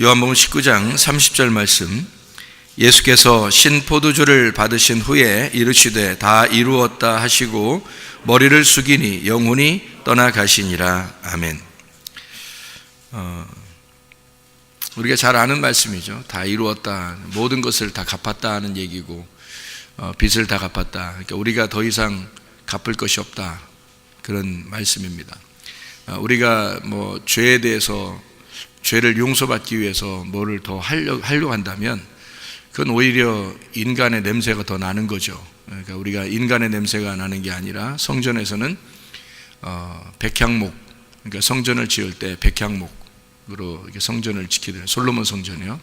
요한복음 19장 30절 말씀, 예수께서 신포도주를 받으신 후에 이르시되 다 이루었다 하시고 머리를 숙이니 영혼이 떠나가시니라. 아멘. 우리가 잘 아는 말씀이죠. 다 이루었다, 모든 것을 다 갚았다 하는 얘기고, 빚을 다 갚았다, 그러니까 우리가 더 이상 갚을 것이 없다, 그런 말씀입니다. 우리가 뭐 죄에 대해서, 죄를 용서받기 위해서 뭐를 더 하려고 한다면 그건 오히려 인간의 냄새가 더 나는 거죠. 그러니까 우리가 인간의 냄새가 나는 게 아니라 성전에서는 백향목, 그러니까 성전을 지을 때 백향목으로 이렇게 성전을 지키는 솔로몬 성전이요.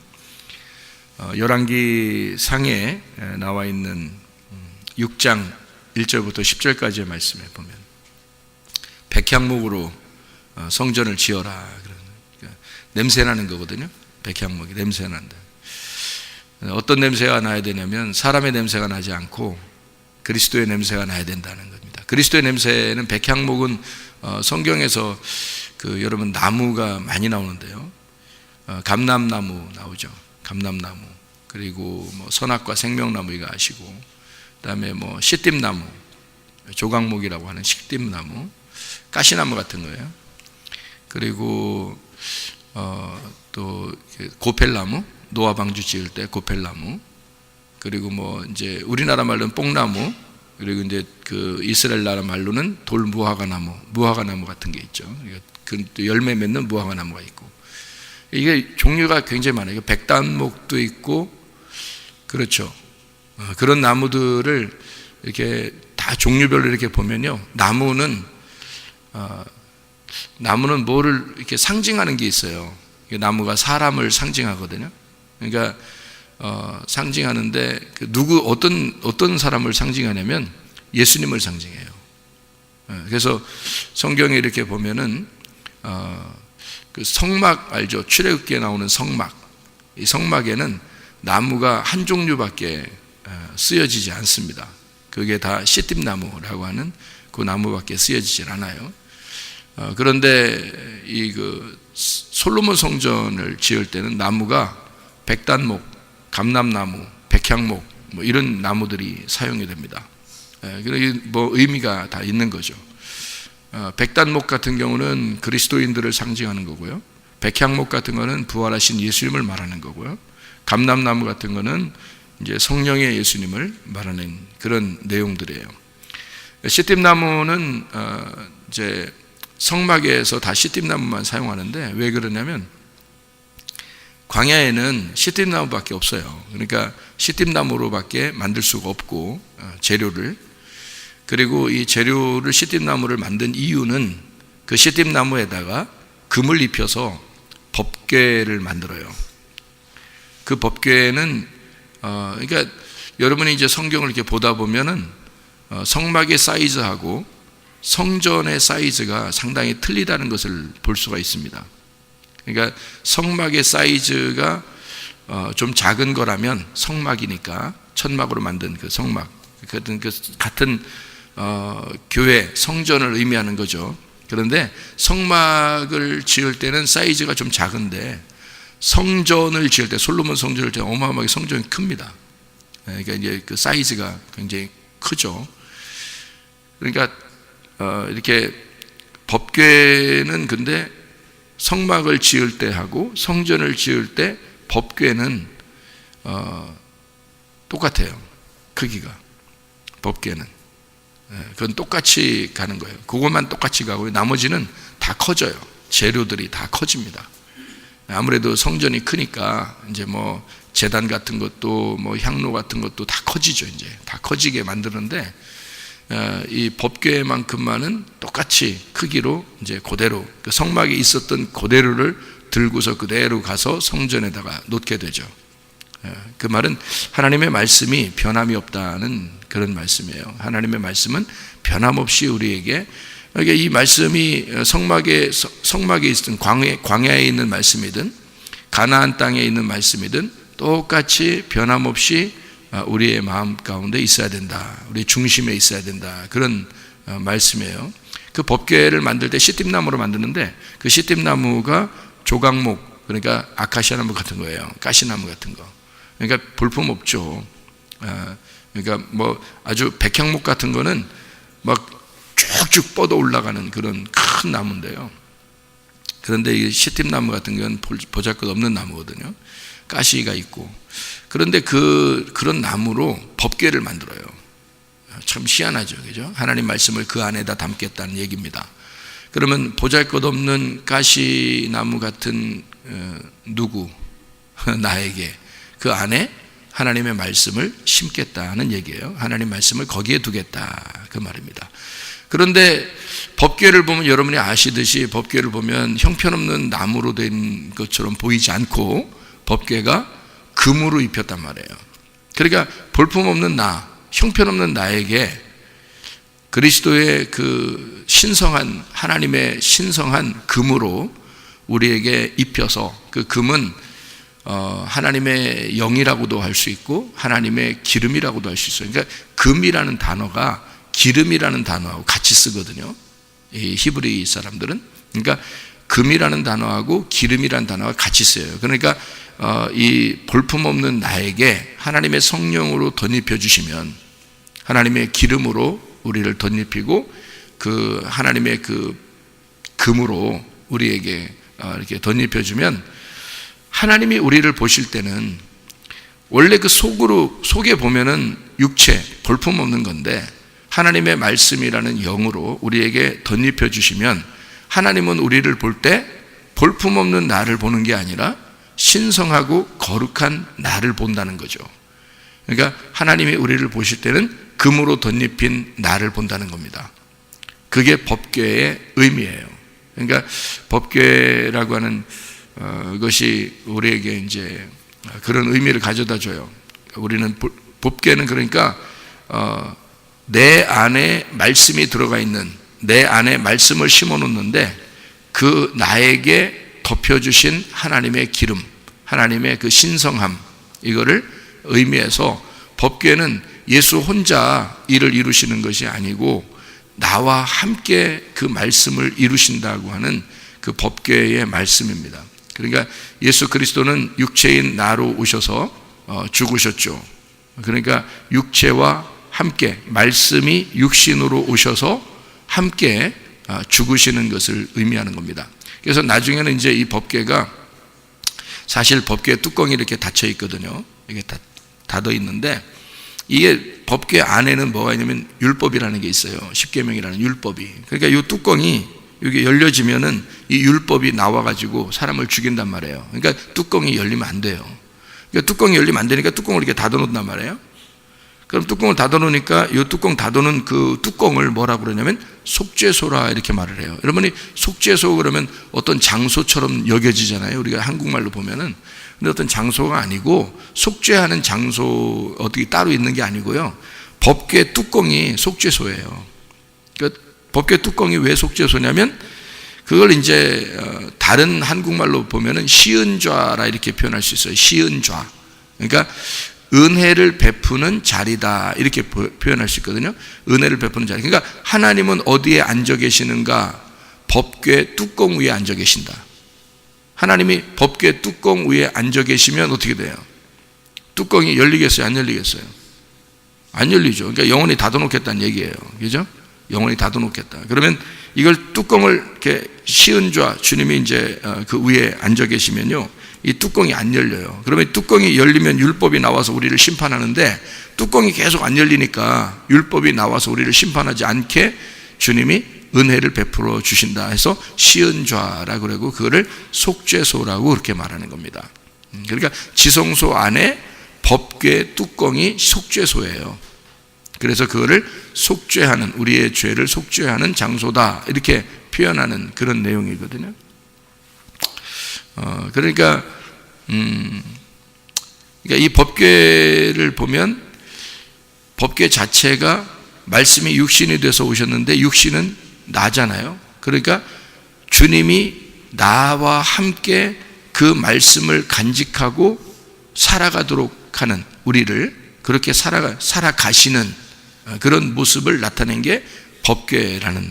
열왕기 상에 나와 있는 6장 1절부터 10절까지의 말씀에 보면 백향목으로 성전을 지어라, 냄새 나는 거거든요. 백향목이 냄새 난다. 어떤 냄새가 나야 되냐면 사람의 냄새가 나지 않고 그리스도의 냄새가 나야 된다는 겁니다. 그리스도의 냄새는, 백향목은 성경에서 여러분 나무가 많이 나오는데요. 감람나무 나오죠. 감람나무. 그리고 뭐 선악과 생명나무 이거 아시고, 그다음에 뭐 시띠나무, 조각목이라고 하는 시띠나무, 가시나무 같은 거예요. 그리고 또 고펠나무, 노아 방주 지을 때 고펠나무, 그리고 뭐 이제 우리나라 말로는 뽕나무, 그리고 이제 그 이스라엘 나라 말로는 무화과나무 같은 게 있죠. 그 열매 맺는 무화과나무가 있고, 이게 종류가 굉장히 많아요. 백단목도 있고, 그렇죠. 그런 나무들을 이렇게 다 종류별로 이렇게 보면요, 나무는 뭐를 이렇게 상징하는 게 있어요. 나무가 사람을 상징하거든요. 그러니까 상징하는데 어떤 사람을 상징하냐면 예수님을 상징해요. 그래서 성경에 이렇게 보면은 그 성막 알죠? 출애굽기에 나오는 성막. 이 성막에는 나무가 한 종류밖에 쓰여지지 않습니다. 그게 다 시띠나무라고 하는 그 나무밖에 쓰여지질 않아요. 그런데 솔로몬 성전을 지을 때는 나무가 백단목, 감람나무, 백향목, 뭐 이런 나무들이 사용이 됩니다. 그러기 뭐 의미가 다 있는 거죠. 백단목 같은 경우는 그리스도인들을 상징하는 거고요. 백향목 같은 거는 부활하신 예수님을 말하는 거고요. 감람나무 같은 거는 이제 성령의 예수님을 말하는 그런 내용들이에요. 시띠나무는 이제 성막에서 다 시띠나무만 사용하는데, 왜 그러냐면 광야에는 시띠나무밖에 없어요. 그러니까 시띠나무로밖에 만들 수가 없고, 재료를. 그리고 이 재료를, 시띠나무를 만든 이유는 그 시띠나무에다가 금을 입혀서 법궤를 만들어요. 그 법궤는 그러니까 여러분이 이제 성경을 이렇게 보다 보면은 성막의 사이즈하고 성전의 사이즈가 상당히 틀리다는 것을 볼 수가 있습니다. 그러니까 성막의 사이즈가 좀 작은 거라면 성막이니까, 천막으로 만든 그 성막, 같은 교회, 성전을 의미하는 거죠. 그런데 성막을 지을 때는 사이즈가 좀 작은데 성전을 지을 때, 솔로몬 성전을 지을 때 어마어마하게 성전이 큽니다. 그러니까 이제 그 사이즈가 굉장히 크죠. 그러니까 이렇게 법궤는, 근데 성막을 지을 때 하고 성전을 지을 때 법궤는 똑같아요. 크기가, 법궤는 그건 똑같이 가는 거예요. 그것만 똑같이 가고 나머지는 다 커져요. 재료들이 다 커집니다. 아무래도 성전이 크니까 이제 뭐 제단 같은 것도, 뭐 향로 같은 것도 다 커지죠. 이제 다 커지게 만드는데, 이 법궤만큼만은 똑같이 크기로 이제 그대로 그 성막에 있었던 그대로를 들고서 그대로 가서 성전에다가 놓게 되죠. 그 말은 하나님의 말씀이 변함이 없다는 그런 말씀이에요. 하나님의 말씀은 변함없이 우리에게, 그러니까 이 말씀이 성막에 있던 광야에 있는 말씀이든 가나안 땅에 있는 말씀이든 똑같이 변함없이 우리의 마음 가운데 있어야 된다, 우리 중심에 있어야 된다, 그런 말씀이에요. 그 법궤를 만들 때 시띠나무로 만드는데, 그 시띠나무가 조각목, 그러니까 아카시아 나무 같은 거예요. 가시나무 같은 거. 그러니까 볼품 없죠. 그러니까 뭐 아주 백향목 같은 거는 막 쭉쭉 뻗어 올라가는 그런 큰 나무인데요. 그런데 이 시팀나무 같은 건 보잘것없는 나무거든요. 가시가 있고. 그런데 그런 나무로 법궤를 만들어요. 참 희한하죠, 그죠? 하나님 말씀을 그 안에다 담겠다는 얘기입니다. 그러면 보잘것없는 가시나무 같은 누구 나에게 그 안에 하나님의 말씀을 심겠다는 얘기예요. 하나님 말씀을 거기에 두겠다 그 말입니다. 그런데 법궤를 보면 여러분이 아시듯이 법궤를 보면 형편없는 나무로 된 것처럼 보이지 않고 법궤가 금으로 입혔단 말이에요. 그러니까 볼품없는 나, 형편없는 나에게 그리스도의 그 신성한 하나님의 신성한 금으로 우리에게 입혀서 그 금은 하나님의 영이라고도 할 수 있고 하나님의 기름이라고도 할 수 있어요. 그러니까 금이라는 단어가 기름이라는 단어하고 같이 쓰거든요. 이 히브리 사람들은. 그러니까 금이라는 단어하고 기름이라는 단어가 같이 써요. 그러니까 이 볼품없는 나에게 하나님의 성령으로 덧입혀 주시면 하나님의 기름으로 우리를 덧입히고 그 하나님의 그 금으로 우리에게 이렇게 덧입혀 주면 하나님이 우리를 보실 때는 원래 그 속에 보면은 육체 볼품없는 건데 하나님의 말씀이라는 영으로 우리에게 덧입혀 주시면 하나님은 우리를 볼 때 볼품없는 나를 보는 게 아니라 신성하고 거룩한 나를 본다는 거죠. 그러니까 하나님이 우리를 보실 때는 금으로 덧입힌 나를 본다는 겁니다. 그게 법궤의 의미예요. 그러니까 법궤라고 하는 것이 우리에게 이제 그런 의미를 가져다 줘요. 우리는 법궤는 그러니까 내 안에 말씀이 들어가 있는 내 안에 말씀을 심어 놓는데 그 나에게 덮여주신 하나님의 기름, 하나님의 그 신성함, 이거를 의미해서 법궤는 예수 혼자 일을 이루시는 것이 아니고 나와 함께 그 말씀을 이루신다고 하는 그 법궤의 말씀입니다. 그러니까 예수 그리스도는 육체인 나로 오셔서 죽으셨죠. 그러니까 육체와 함께 말씀이 육신으로 오셔서 함께 죽으시는 것을 의미하는 겁니다. 그래서 나중에는 이제 이 법궤가 사실 법궤 뚜껑이 이렇게 닫혀 있거든요. 이게 닫아 있는데 이게 법궤 안에는 뭐가 있냐면 율법이라는 게 있어요. 십계명이라는 율법이. 그러니까 이 뚜껑이 이게 열려지면은 이 율법이 나와가지고 사람을 죽인단 말이에요. 그러니까 뚜껑이 열리면 안 돼요. 그러니까 뚜껑이 열리면 안 되니까 뚜껑을 이렇게 닫아놓는단 말이에요. 그럼 뚜껑을 닫아놓으니까 이 뚜껑 닫아놓은 그 뚜껑을 뭐라고 그러냐면 속죄소라 이렇게 말을 해요. 여러분이 속죄소 그러면 어떤 장소처럼 여겨지잖아요. 우리가 한국말로 보면은. 근데 어떤 장소가 아니고 속죄하는 장소 어떻게 따로 있는 게 아니고요. 법궤 뚜껑이 속죄소예요. 그러니까 법궤 뚜껑이 왜 속죄소냐면 그걸 이제 다른 한국말로 보면은 시은좌라 이렇게 표현할 수 있어요. 시은좌. 그러니까 은혜를 베푸는 자리다 이렇게 표현할 수 있거든요. 은혜를 베푸는 자리. 그러니까 하나님은 어디에 앉아 계시는가? 법궤 뚜껑 위에 앉아 계신다. 하나님이 법궤 뚜껑 위에 앉아 계시면 어떻게 돼요? 뚜껑이 열리겠어요? 안 열리겠어요? 안 열리죠. 그러니까 영원히 닫아놓겠다는 얘기예요. 그죠? 영원히 닫아놓겠다. 그러면 이걸 뚜껑을 이렇게 시은좌 주님이 이제 그 위에 앉아 계시면요. 이 뚜껑이 안 열려요. 그러면 뚜껑이 열리면 율법이 나와서 우리를 심판하는데 뚜껑이 계속 안 열리니까 율법이 나와서 우리를 심판하지 않게 주님이 은혜를 베풀어 주신다 해서 시은좌라고 그러고 그거를 속죄소라고 그렇게 말하는 겁니다. 그러니까 지성소 안에 법궤 뚜껑이 속죄소예요. 그래서 그거를 속죄하는 우리의 죄를 속죄하는 장소다 이렇게 표현하는 그런 내용이거든요. 그러니까 이 법궤를 보면 법궤 자체가 말씀이 육신이 돼서 오셨는데 육신은 나잖아요. 그러니까 주님이 나와 함께 그 말씀을 간직하고 살아가도록 하는 우리를 그렇게 살아가시는 그런 모습을 나타낸 게 법궤라는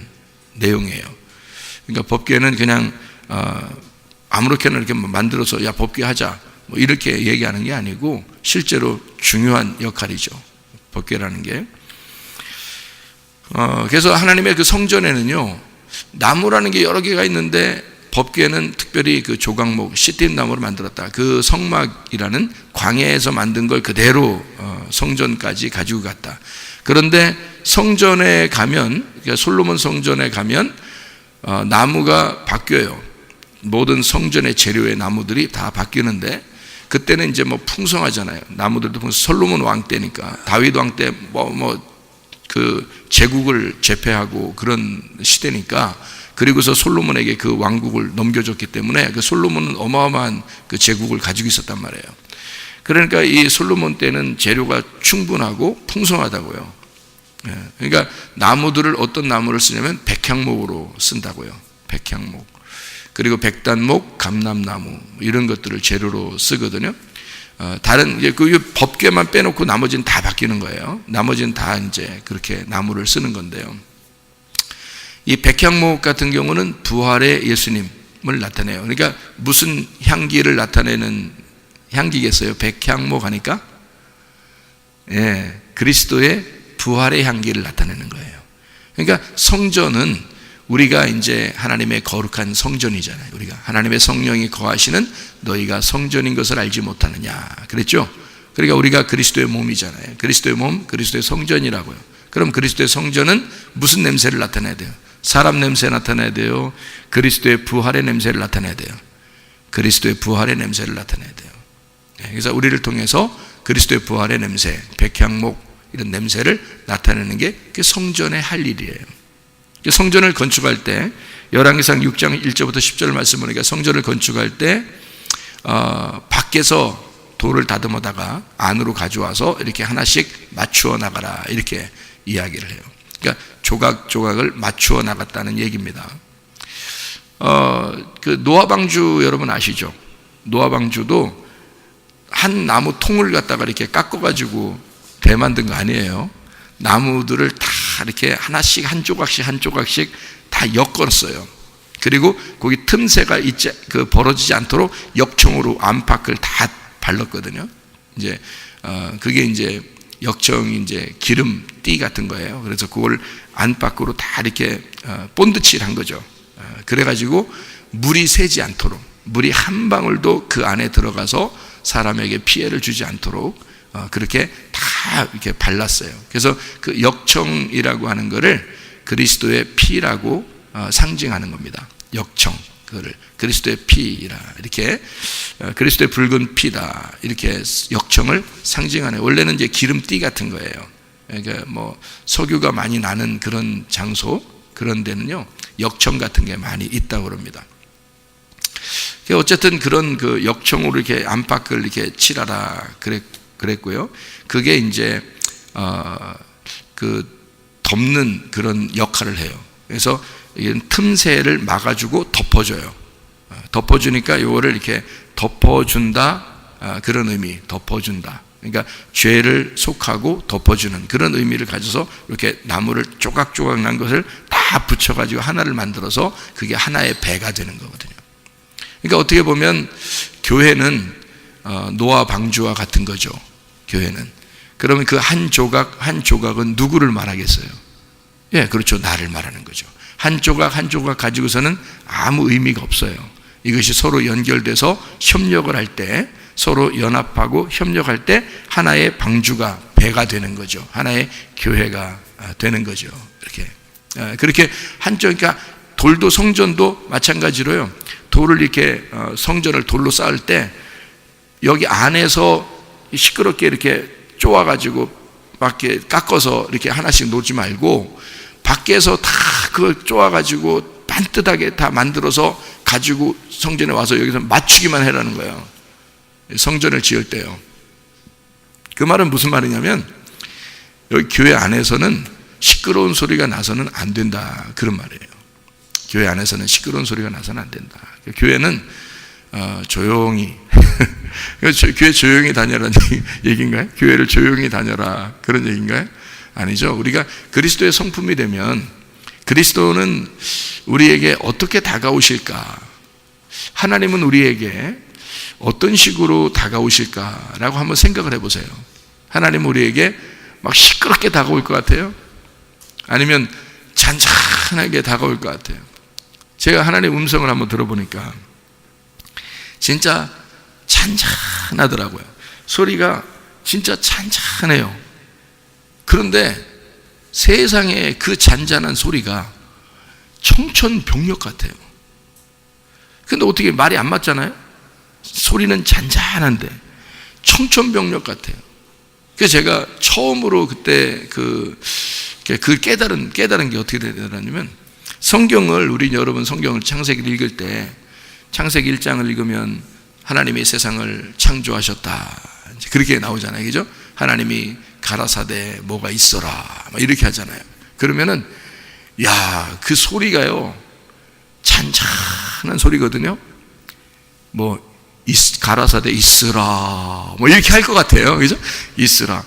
내용이에요. 그러니까 법궤는 그냥 아무렇게나 이렇게 만들어서 야 법궤 하자 뭐 이렇게 얘기하는 게 아니고 실제로 중요한 역할이죠. 법궤라는 게. 그래서 하나님의 그 성전에는요, 나무라는 게 여러 개가 있는데 법궤는 특별히 그 조각목 시띠임 나무로 만들었다. 그 성막이라는 광야에서 만든 걸 그대로 성전까지 가지고 갔다. 그런데 성전에 가면, 그러니까 솔로몬 성전에 가면 나무가 바뀌어요. 모든 성전의 재료의 나무들이 다 바뀌는데, 그때는 이제 뭐 풍성하잖아요. 나무들도 솔로몬 왕 때니까, 다윗 왕 때 그 제국을 제패하고 그런 시대니까, 그리고서 솔로몬에게 그 왕국을 넘겨줬기 때문에 그 솔로몬은 어마어마한 그 제국을 가지고 있었단 말이에요. 그러니까 이 솔로몬 때는 재료가 충분하고 풍성하다고요. 그러니까 나무들을 어떤 나무를 쓰냐면 백향목으로 쓴다고요. 백향목. 그리고 백단목, 감람나무 이런 것들을 재료로 쓰거든요. 다른 이제 그 법궤만 빼놓고 나머지는 다 바뀌는 거예요. 나머지는 다 이제 그렇게 나무를 쓰는 건데요. 이 백향목 같은 경우는 부활의 예수님을 나타내요. 그러니까 무슨 향기를 나타내는 향기겠어요? 백향목 하니까? 예, 그리스도의 부활의 향기를 나타내는 거예요. 그러니까 성전은 우리가 이제 하나님의 거룩한 성전이잖아요. 우리가 하나님의 성령이 거하시는 너희가 성전인 것을 알지 못하느냐 그랬죠. 그러니까 우리가 그리스도의 몸이잖아요. 그리스도의 몸, 그리스도의 성전이라고요. 그럼 그리스도의 성전은 무슨 냄새를 나타내야 돼요? 사람 냄새 나타내야 돼요? 그리스도의 부활의 냄새를 나타내야 돼요? 그리스도의 부활의 냄새를 나타내야 돼요. 그래서 우리를 통해서 그리스도의 부활의 냄새, 백향목 이런 냄새를 나타내는 게 성전의 할 일이에요. 성전을 건축할 때 열왕기상 6장 1절부터 10절 말씀 보니까 성전을 건축할 때 밖에서 돌을 다듬어다가 안으로 가져와서 이렇게 하나씩 맞추어 나가라 이렇게 이야기를 해요. 그러니까 조각조각을 맞추어 나갔다는 얘기입니다. 그 노아방주 여러분 아시죠? 노아방주도 한 나무 통을 갖다가 이렇게 깎아가지고 배 만든 거 아니에요. 나무들을 다 이렇게 하나씩 한 조각씩 다 엮었어요. 그리고 거기 틈새가 벌어지지 않도록 역청으로 안팎을 다 발랐거든요. 이제 그게 이제 역청이 이제 기름띠 같은 거예요. 그래서 그걸 안팎으로 다 이렇게 본드칠을 한 거죠. 그래가지고 물이 새지 않도록, 물이 한 방울도 그 안에 들어가서 사람에게 피해를 주지 않도록 그렇게 다 이렇게 발랐어요. 그래서 그 역청이라고 하는 거를 그리스도의 피라고 상징하는 겁니다. 역청, 그거를 그리스도의 피라 이렇게 그리스도의 붉은 피다 이렇게 역청을 상징하는. 원래는 이제 기름띠 같은 거예요. 그러니까 뭐 석유가 많이 나는 그런 장소 그런 데는요 역청 같은 게 많이 있다고 합니다. 어쨌든 그런 그 역청으로 이렇게 안팎을 이렇게 칠하라 그랬고요. 그게 이제 그 덮는 그런 역할을 해요. 그래서 틈새를 막아주고 덮어줘요. 덮어주니까 요거를 이렇게 덮어준다 그런 의미, 덮어준다. 그러니까 죄를 속하고 덮어주는 그런 의미를 가져서 이렇게 나무를 조각조각 난 것을 다 붙여가지고 하나를 만들어서 그게 하나의 배가 되는 거거든요. 그러니까 어떻게 보면 교회는 노아 방주와 같은 거죠. 교회는. 그러면 그 한 조각 한 조각은 누구를 말하겠어요? 예, 그렇죠. 나를 말하는 거죠. 한 조각 한 조각 가지고서는 아무 의미가 없어요. 이것이 서로 연결돼서 협력을 할 때, 서로 연합하고 협력할 때 하나의 방주가 배가 되는 거죠. 하나의 교회가 되는 거죠. 이렇게 그렇게 한쪽, 그러니까 돌도 성전도 마찬가지로요. 돌을 이렇게 성전을 돌로 쌓을 때 여기 안에서 시끄럽게 이렇게 쪼아가지고 막 이렇게 깎아서 이렇게 하나씩 놓지 말고 밖에서 다 그걸 쪼아가지고 반듯하게 다 만들어서 가지고 성전에 와서 여기서 맞추기만 해라는 거예요. 성전을 지을 때요. 그 말은 무슨 말이냐면 여기 교회 안에서는 시끄러운 소리가 나서는 안 된다 그런 말이에요. 교회 안에서는 시끄러운 소리가 나서는 안 된다. 교회는 조용히 교회 조용히 다녀라는 얘기인가요? 교회를 조용히 다녀라 그런 얘기인가요? 아니죠. 우리가 그리스도의 성품이 되면 그리스도는 우리에게 어떻게 다가오실까? 하나님은 우리에게 어떤 식으로 다가오실까라고 한번 생각을 해보세요. 하나님은 우리에게 막 시끄럽게 다가올 것 같아요? 아니면 잔잔하게 다가올 것 같아요? 제가 하나님의 음성을 한번 들어보니까 진짜 잔잔하더라고요. 소리가 진짜 잔잔해요. 그런데 세상에 그 잔잔한 소리가 청천벽력 같아요. 근데 어떻게 말이 안 맞잖아요? 소리는 잔잔한데 청천벽력 같아요. 그래서 제가 처음으로 그때 그 깨달은 게 어떻게 되더라냐면, 성경을, 우리 여러분 성경을 창세기를 읽을 때 창세기 1장을 읽으면 하나님이 세상을 창조하셨다, 그렇게 나오잖아요. 그죠? 하나님이 가라사대 뭐가 있어라 막 이렇게 하잖아요. 그러면은 야, 그 소리가요 잔잔한 소리거든요. 뭐 가라사대 있으라 뭐 이렇게 할 것 같아요. 그죠? 있으라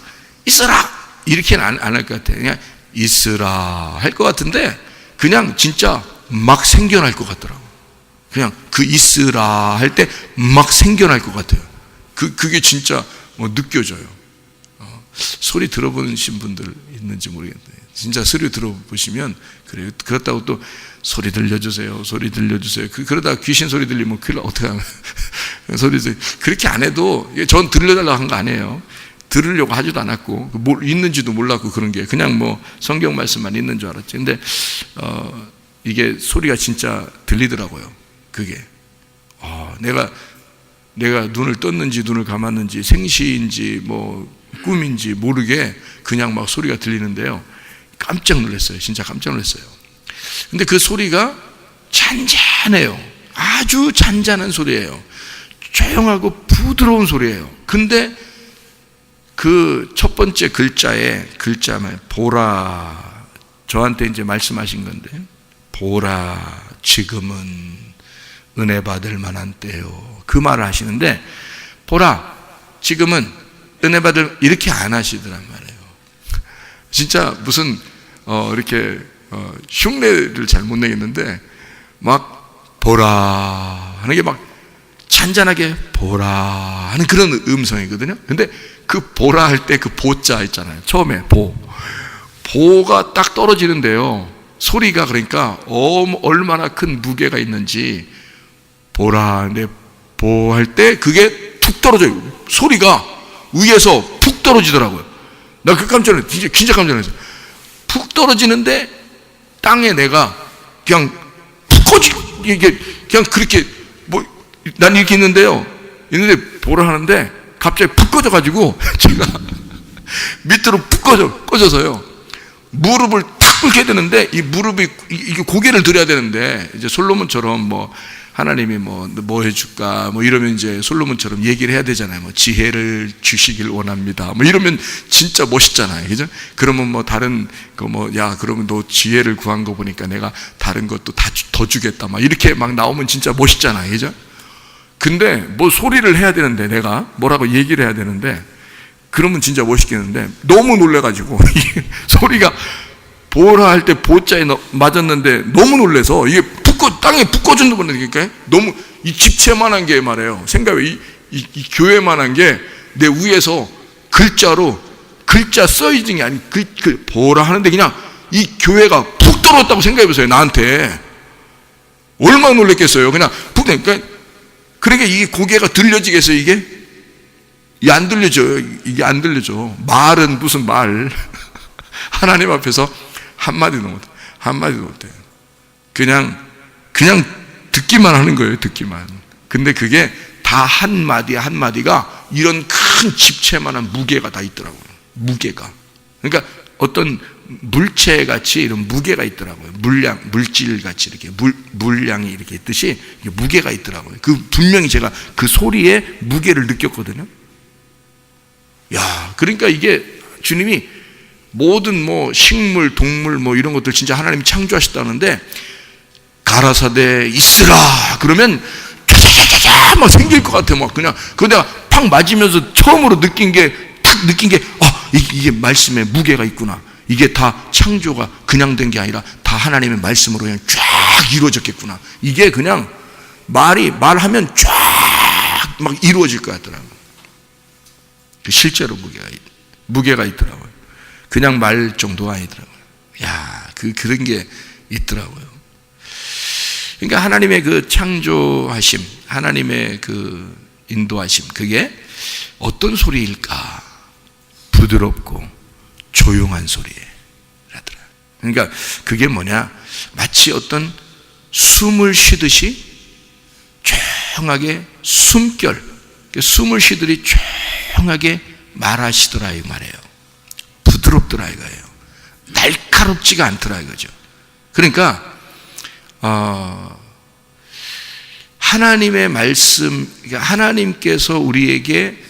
이렇게는 안 할 것 같아요. 그냥 있으라 할 것 같은데 그냥 진짜 막 생겨날 것 같더라고요. 그냥 그 있으라 할 때 막 생겨날 것 같아요. 그게 진짜 뭐 느껴져요. 소리 들어보신 분들 있는지 모르겠는데 진짜 소리 들어보시면 그래요. 그렇다고 또 소리 들려주세요, 소리 들려주세요. 그러다가 귀신 소리 들리면 큰일 나, 어떻게 하면 소리 그렇게 안 해도, 전 들려달라고 한 거 아니에요. 들으려고 하지도 않았고 뭐 있는지도 몰랐고, 그런 게 그냥 뭐 성경 말씀만 있는 줄 알았지. 근데 이게 소리가 진짜 들리더라고요. 그게 내가 눈을 떴는지 눈을 감았는지 생시인지 뭐 꿈인지 모르게 그냥 막 소리가 들리는데요, 깜짝 놀랐어요. 진짜 깜짝 놀랐어요. 근데 그 소리가 잔잔해요. 아주 잔잔한 소리예요. 조용하고 부드러운 소리예요. 근데 그 첫 번째 글자만 보라, 저한테 이제 말씀하신 건데, 보라 지금은 은혜 받을 만한 때요, 그 말을 하시는데, 보라 지금은 은혜 받을, 이렇게 안 하시더란 말이에요. 진짜 무슨 이렇게 흉내를 잘 못 내겠는데 막 보라 하는 게 막 잔잔하게 보라 하는 그런 음성이거든요. 근데 그 보라 할 때 그 보자 있잖아요. 처음에 보가 딱 떨어지는데요, 소리가 그러니까 얼마나 큰 무게가 있는지, 보라 근데 보 할 때 그게 툭 떨어져요. 소리가 위에서 푹 떨어지더라고요. 나 그 깜짝 놀랐어요. 진짜 깜짝 놀랐어요. 푹 떨어지는데 땅에 내가 그냥 푹 꺼지고, 이게 그냥 그렇게 뭐 난 이렇게 있는데 보라 하는데 갑자기 푹 꺼져가지고 제가 밑으로 푹 꺼져서요, 무릎을 탁 꿇게 되는데, 이 무릎이 이게 고개를 들어야 되는데, 이제 솔로몬처럼 뭐 하나님이 뭐 해줄까 뭐 이러면 이제 솔로몬처럼 얘기를 해야 되잖아요. 뭐 지혜를 주시길 원합니다 뭐 이러면 진짜 멋있잖아요. 그죠? 그러면 뭐 다른 그러면 너 지혜를 구한 거 보니까 내가 다른 것도 다 더 주겠다 막 이렇게 막 나오면 진짜 멋있잖아요. 그죠? 근데 뭐 소리를 해야 되는데, 내가 뭐라고 얘기를 해야 되는데, 그러면 진짜 멋있겠는데 너무 놀래가지고 소리가 보라 할 때 보자에 맞았는데 너무 놀래서 이게 땅에 푹 꺼진다 보니까 너무 이 집채만한 게 말이에요. 생각해, 이 교회만한 게 내 위에서 글자 써있는 게 아니, 보라 하는데 그냥 이 교회가 푹 떨어졌다고 생각해보세요. 나한테 얼마나 놀랬겠어요. 그냥 푹, 그러니까 이게 고개가 들려지겠어요. 이게 안 들려져요. 이게 안 들려져. 말은 무슨 말 하나님 앞에서 한마디도 못해요. 그냥 듣기만 하는 거예요. 듣기만. 근데 그게 다 한마디가 이런 큰 집채만한 무게가 다 있더라고요. 무게가. 그러니까 어떤 물체같이 이런 무게가 있더라고요. 물질같이 이렇게 물량이 이렇게 있듯이 무게가 있더라고요. 분명히 제가 그 소리에 무게를 느꼈거든요. 야, 그러니까 이게 주님이 모든 뭐 식물, 동물 뭐 이런 것들 진짜 하나님이 창조하셨다는데, 가라사대 있으라 그러면 캬캬캬캬 막 생길 것 같아. 막 그냥 그거 내가 팍 맞으면서 처음으로 느낀 게 이게 말씀에 무게가 있구나. 이게 다 창조가 그냥 된 게 아니라 다 하나님의 말씀으로 그냥 쫙 이루어졌겠구나. 이게 그냥 말하면 쫙 막 이루어질 것 같더라고요. 실제로 무게가 있더라고요. 그냥 말 정도가 아니더라고요. 그런 게 있더라고요. 그러니까 하나님의 그 창조하심, 하나님의 그 인도하심, 그게 어떤 소리일까? 부드럽고 조용한 소리라더라. 그러니까 그게 뭐냐? 마치 어떤 숨을 쉬듯이 조용하게 숨을 쉬더니 조용하게 말하시더라 이 말이에요. 부드럽더라 이거예요. 날카롭지가 않더라 이거죠. 그러니까 하나님의 말씀, 하나님께서 우리에게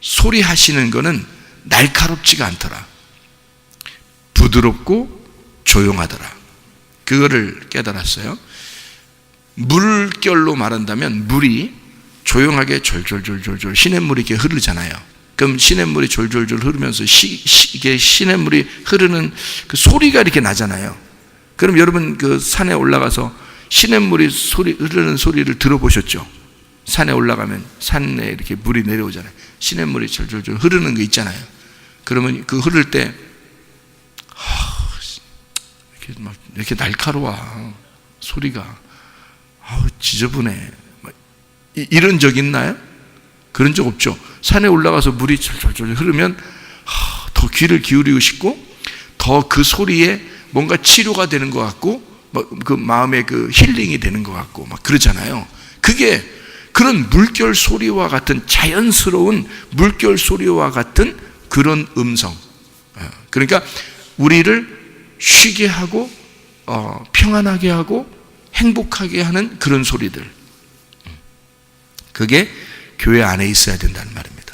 소리하시는 것은 날카롭지가 않더라. 부드럽고 조용하더라. 그거를 깨달았어요. 물결로 말한다면 물이 조용하게 졸졸졸졸 시냇물이 이렇게 흐르잖아요. 그럼 시냇물이 졸졸졸 흐르면서 이게 시냇물이 흐르는 그 소리가 이렇게 나잖아요. 그럼 여러분 그 산에 올라가서 시냇물이 흐르는 소리를 들어보셨죠? 산에 올라가면 산에 이렇게 물이 내려오잖아요. 시냇물이 졸졸졸 흐르는 거 있잖아요. 그러면 그 흐를 때 이렇게 날카로워 소리가. 지저분해. 이런 적 있나요? 그런 적 없죠. 산에 올라가서 물이 졸졸졸 흐르면 더 귀를 기울이고 싶고 더 그 소리에 뭔가 치료가 되는 것 같고 그 마음의 그 힐링이 되는 것 같고 막 그러잖아요. 그게 그런 물결 소리와 같은 자연스러운 물결 소리와 같은 그런 음성. 그러니까 우리를 쉬게 하고 평안하게 하고 행복하게 하는 그런 소리들. 그게 교회 안에 있어야 된다는 말입니다.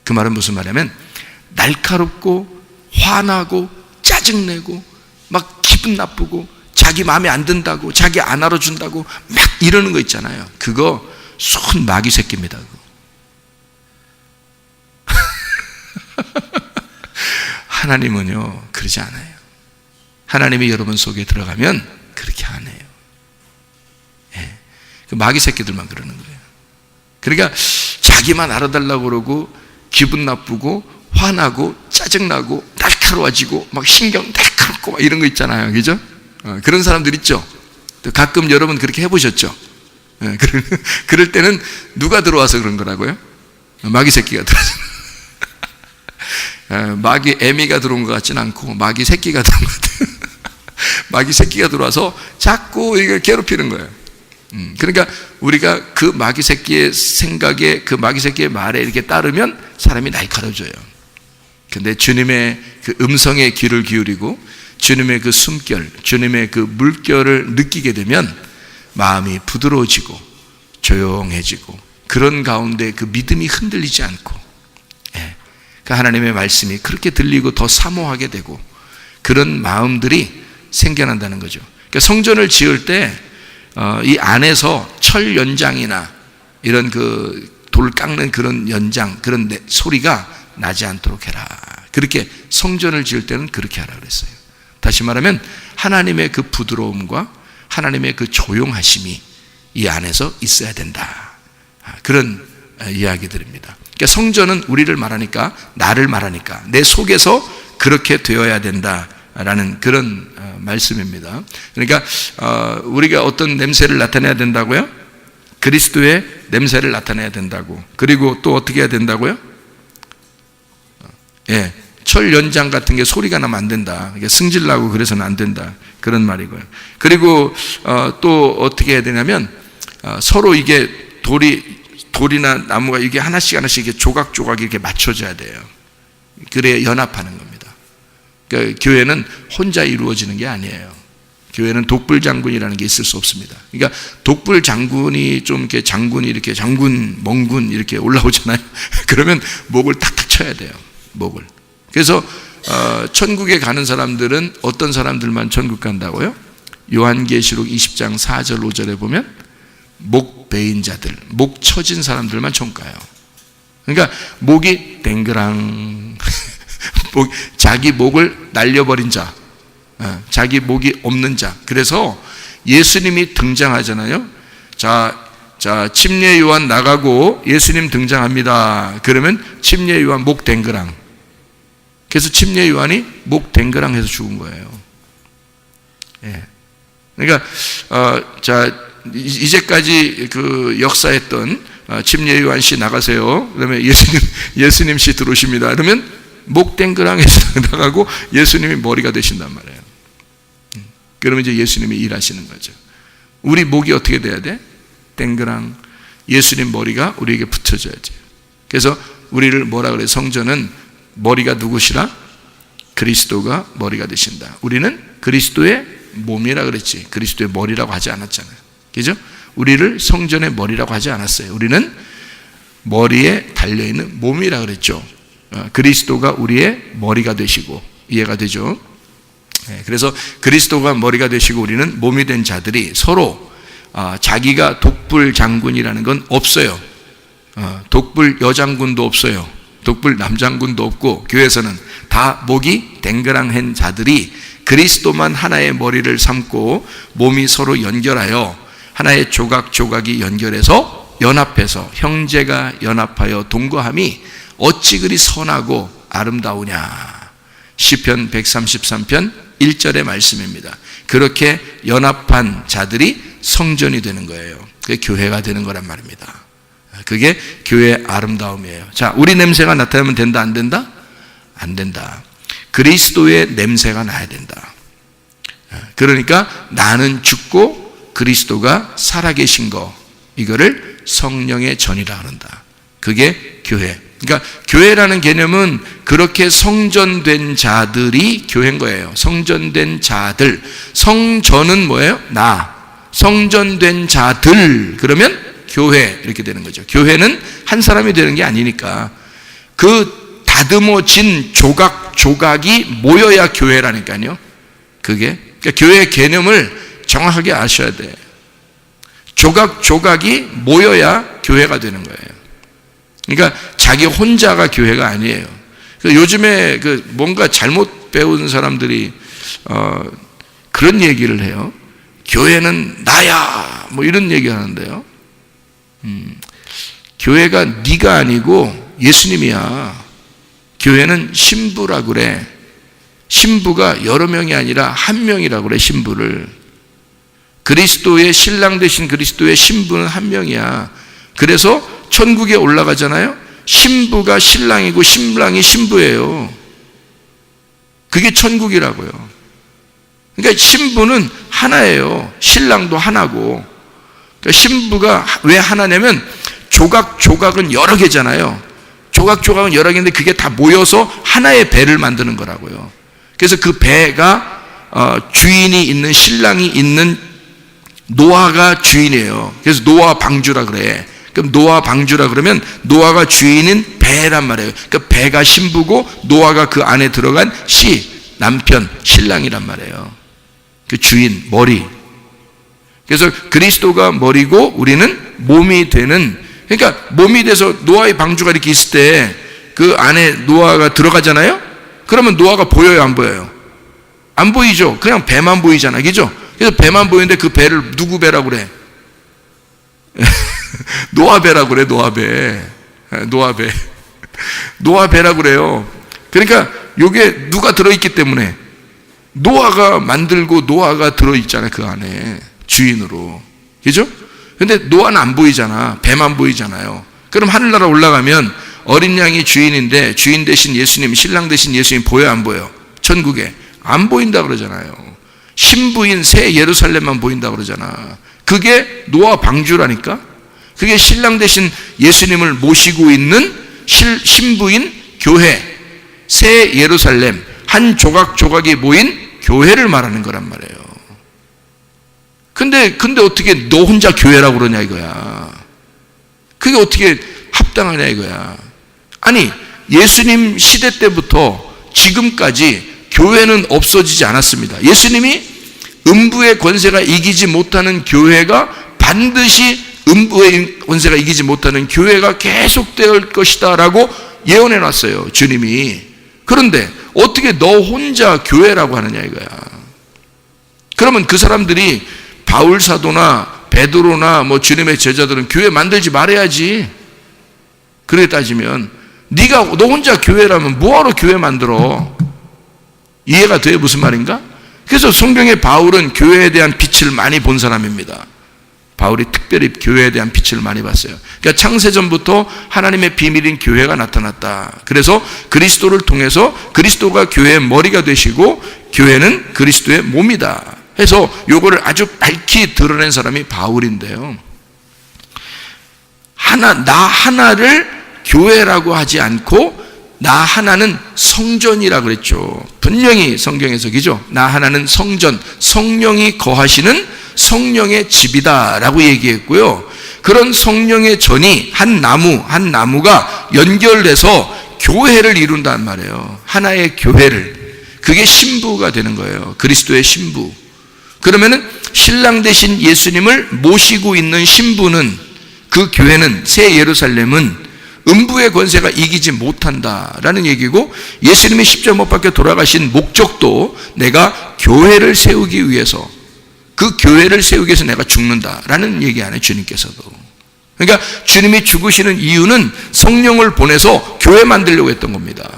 그 말은 무슨 말이냐면 날카롭고 화나고 짜증내고 막 기분 나쁘고 자기 마음에 안 든다고 자기 안 알아준다고 막 이러는 거 있잖아요. 그거 손 마귀 새끼입니다. 하나님은요 그러지 않아요. 하나님이 여러분 속에 들어가면 그렇게 안 해요. 그 마귀 새끼들만 그러는 거예요. 그러니까 자기만 알아달라고 그러고 기분 나쁘고 화나고 짜증나고 날카로워지고 막 신경 날카롭고 막 이런 거 있잖아요. 그죠? 그런 사람들 있죠. 또 가끔 여러분 그렇게 해보셨죠? 그럴 때는 누가 들어와서 그런 거라고요? 마귀 새끼가 들어와서. 마귀 애미가 들어온 것 같지는 않고 마귀 새끼가 들어온 것 같아요. 마귀 새끼가 들어와서 자꾸 이걸 괴롭히는 거예요. 그러니까 우리가 그 마귀 새끼의 생각에 그 마귀 새끼의 말에 이렇게 따르면 사람이 날카로워져요. 근데 주님의 그 음성에 귀를 기울이고 주님의 그 숨결, 주님의 그 물결을 느끼게 되면 마음이 부드러워지고 조용해지고 그런 가운데 그 믿음이 흔들리지 않고 그 하나님의 말씀이 그렇게 들리고 더 사모하게 되고 그런 마음들이 생겨난다는 거죠. 그러니까 성전을 지을 때 이 안에서 철 연장이나 이런 그 돌 깎는 그런 연장, 그런 소리가 나지 않도록 해라. 그렇게 성전을 지을 때는 그렇게 하라 그랬어요. 다시 말하면 하나님의 그 부드러움과 하나님의 그 조용하심이 이 안에서 있어야 된다. 그런 이야기들입니다. 그러니까 성전은 우리를 말하니까, 나를 말하니까 내 속에서 그렇게 되어야 된다라는 그런 말씀입니다. 그러니까 우리가 어떤 냄새를 나타내야 된다고요? 그리스도의 냄새를 나타내야 된다고. 그리고 또 어떻게 해야 된다고요? 철 연장 같은 게 소리가 나면 안 된다. 승질나고 그래서는 안 된다. 그런 말이고요. 그리고 또 어떻게 해야 되냐면 서로 이게 돌이나 나무가 이게 하나씩 이렇게 조각조각 이렇게 맞춰져야 돼요. 그래야 연합하는 겁니다. 그러니까 교회는 혼자 이루어지는 게 아니에요. 교회는 독불 장군이라는 게 있을 수 없습니다. 그러니까 독불 장군이 좀 이렇게 장군, 멍군 이렇게 올라오잖아요. 그러면 목을 탁탁 쳐야 돼요. 목을. 그래서 천국에 가는 사람들은 어떤 사람들만 천국 간다고요? 요한계시록 20장 4절 5절에 보면 목 베인 자들, 목 처진 사람들만 천국 가요. 그러니까 목이 댕그랑 자기 목을 날려버린 자, 자기 목이 없는 자. 그래서 예수님이 등장하잖아요. 자, 침례 요한 나가고 예수님 등장합니다. 그러면 침례 요한 목 댕그랑. 그래서 침례 요한이 목 댕그랑 해서 죽은 거예요. 예. 그러니까, 이제까지 그 역사했던 침례 요한 씨 나가세요. 그다음에 예수님 씨 들어오십니다. 그러면 목 댕그랑에서 나가고 예수님이 머리가 되신단 말이에요. 그러면 이제 예수님이 일하시는 거죠. 우리 목이 어떻게 돼야 돼? 땡그랑. 예수님 머리가 우리에게 붙여져야지. 그래서 우리를 뭐라 그래? 성전은 머리가 누구시라? 그리스도가 머리가 되신다. 우리는 그리스도의 몸이라 그랬지. 그리스도의 머리라고 하지 않았잖아요. 그죠? 우리를 성전의 머리라고 하지 않았어요. 우리는 머리에 달려있는 몸이라 그랬죠. 그리스도가 우리의 머리가 되시고. 이해가 되죠? 그래서 그리스도가 머리가 되시고 우리는 몸이 된 자들이 서로 자기가 독불 장군이라는 건 없어요. 독불 여장군도 없어요. 독불 남장군도 없고, 교회에서는 다 목이 댕그랑한 자들이 그리스도만 하나의 머리를 삼고 몸이 서로 연결하여 하나의 조각조각이 연결해서 연합해서 형제가 연합하여 동거함이 어찌 그리 선하고 아름다우냐. 시편 133편 1절의 말씀입니다. 그렇게 연합한 자들이 성전이 되는 거예요. 그게 교회가 되는 거란 말입니다. 그게 교회의 아름다움이에요. 자, 우리 냄새가 나타나면 된다, 안 된다? 안 된다. 그리스도의 냄새가 나야 된다. 그러니까 나는 죽고 그리스도가 살아계신 거, 이거를 성령의 전이라 그런다. 그게 교회. 그러니까 교회라는 개념은 그렇게 성전된 자들이 교회인 거예요. 성전된 자들. 성전은 뭐예요? 나. 성전된 자들. 그러면 교회 이렇게 되는 거죠. 교회는 한 사람이 되는 게 아니니까 그 다듬어진 조각조각이 모여야 교회라니까요. 그게 그러니까 교회의 개념을 정확하게 아셔야 돼. 조각조각이 모여야 교회가 되는 거예요. 그러니까 자기 혼자가 교회가 아니에요. 요즘에 뭔가 잘못 배운 사람들이 그런 얘기를 해요. 교회는 나야, 뭐 이런 얘기 하는데요. 교회가 네가 아니고 예수님이야. 교회는 신부라고 그래. 신부가 여러 명이 아니라 한 명이라고 그래. 신부를. 그리스도의 신랑 되신 그리스도의 신부는 한 명이야. 그래서 천국에 올라가잖아요. 신부가 신랑이고 신랑이 신부예요. 그게 천국이라고요. 그러니까 신부는 하나예요. 신랑도 하나고. 그러니까 신부가 왜 하나냐면 조각조각은 여러 개잖아요. 조각조각은 여러 개인데 그게 다 모여서 하나의 배를 만드는 거라고요. 그래서 그 배가 주인이 있는, 신랑이 있는 노아가 주인이에요. 그래서 노아 방주라 그래. 그럼 노아 방주라 그러면 노아가 주인인 배란 말이에요. 그러니까 배가 신부고 노아가 그 안에 들어간 남편, 신랑이란 말이에요. 그 주인, 머리. 그래서 그리스도가 머리고 우리는 몸이 되는, 그러니까 몸이 돼서 노아의 방주가 이렇게 있을 때 그 안에 노아가 들어가잖아요? 그러면 노아가 보여요, 안 보여요? 안 보이죠? 그냥 배만 보이잖아, 그죠? 그래서 배만 보이는데 그 배를 누구 배라고 그래? 노아 배라고 그래, 노아 배. 노아 배. 노아 배라고 그래요. 그러니까 요게 누가 들어있기 때문에 노아가 만들고 노아가 들어있잖아요, 그 안에. 주인으로. 그죠? 근데 노아는 안 보이잖아. 배만 보이잖아요. 그럼 하늘나라 올라가면 어린 양이 주인인데 주인 대신 예수님, 신랑 대신 예수님 보여, 안 보여? 천국에. 안 보인다 그러잖아요. 신부인 새 예루살렘만 보인다 그러잖아. 그게 노아 방주라니까? 그게 신랑 대신 예수님을 모시고 있는 신부인 교회, 새 예루살렘, 한 조각조각이 모인 교회를 말하는 거란 말이에요. 근데 어떻게 너 혼자 교회라고 그러냐 이거야. 그게 어떻게 합당하냐 이거야. 아니, 예수님 시대 때부터 지금까지 교회는 없어지지 않았습니다. 예수님이 음부의 권세가 이기지 못하는 교회가 반드시 음부의 권세가 이기지 못하는 교회가 계속될 것이다 라고 예언해 놨어요, 주님이. 그런데 어떻게 너 혼자 교회라고 하느냐 이거야. 그러면 그 사람들이 바울 사도나 베드로나 뭐 주님의 제자들은 교회 만들지 말아야지. 그렇게 따지면 너 혼자 교회라면 뭐하러 교회 만들어? 이해가 돼? 무슨 말인가? 그래서 성경의 바울은 교회에 대한 빛을 많이 본 사람입니다. 바울이 특별히 교회에 대한 빛을 많이 봤어요. 그러니까 창세전부터 하나님의 비밀인 교회가 나타났다. 그래서 그리스도를 통해서 그리스도가 교회의 머리가 되시고 교회는 그리스도의 몸이다 해서 요거를 아주 밝히 드러낸 사람이 바울인데요. 나 하나를 교회라고 하지 않고 나 하나는 성전이라 그랬죠. 분명히 성경에서 그죠? 나 하나는 성전, 성령이 거하시는 성령의 집이다라고 얘기했고요. 그런 성령의 전이 한 나무가 연결돼서 교회를 이룬단 말이에요. 하나의 교회를. 그게 신부가 되는 거예요. 그리스도의 신부. 그러면은 신랑 되신 예수님을 모시고 있는 신부는, 그 교회는, 새 예루살렘은 음부의 권세가 이기지 못한다라는 얘기고, 예수님이 십자가 못 박혀 돌아가신 목적도 내가 교회를 세우기 위해서, 그 교회를 세우기 위해서 내가 죽는다라는 얘기 안 해요, 주님께서도. 그러니까 주님이 죽으시는 이유는 성령을 보내서 교회 만들려고 했던 겁니다.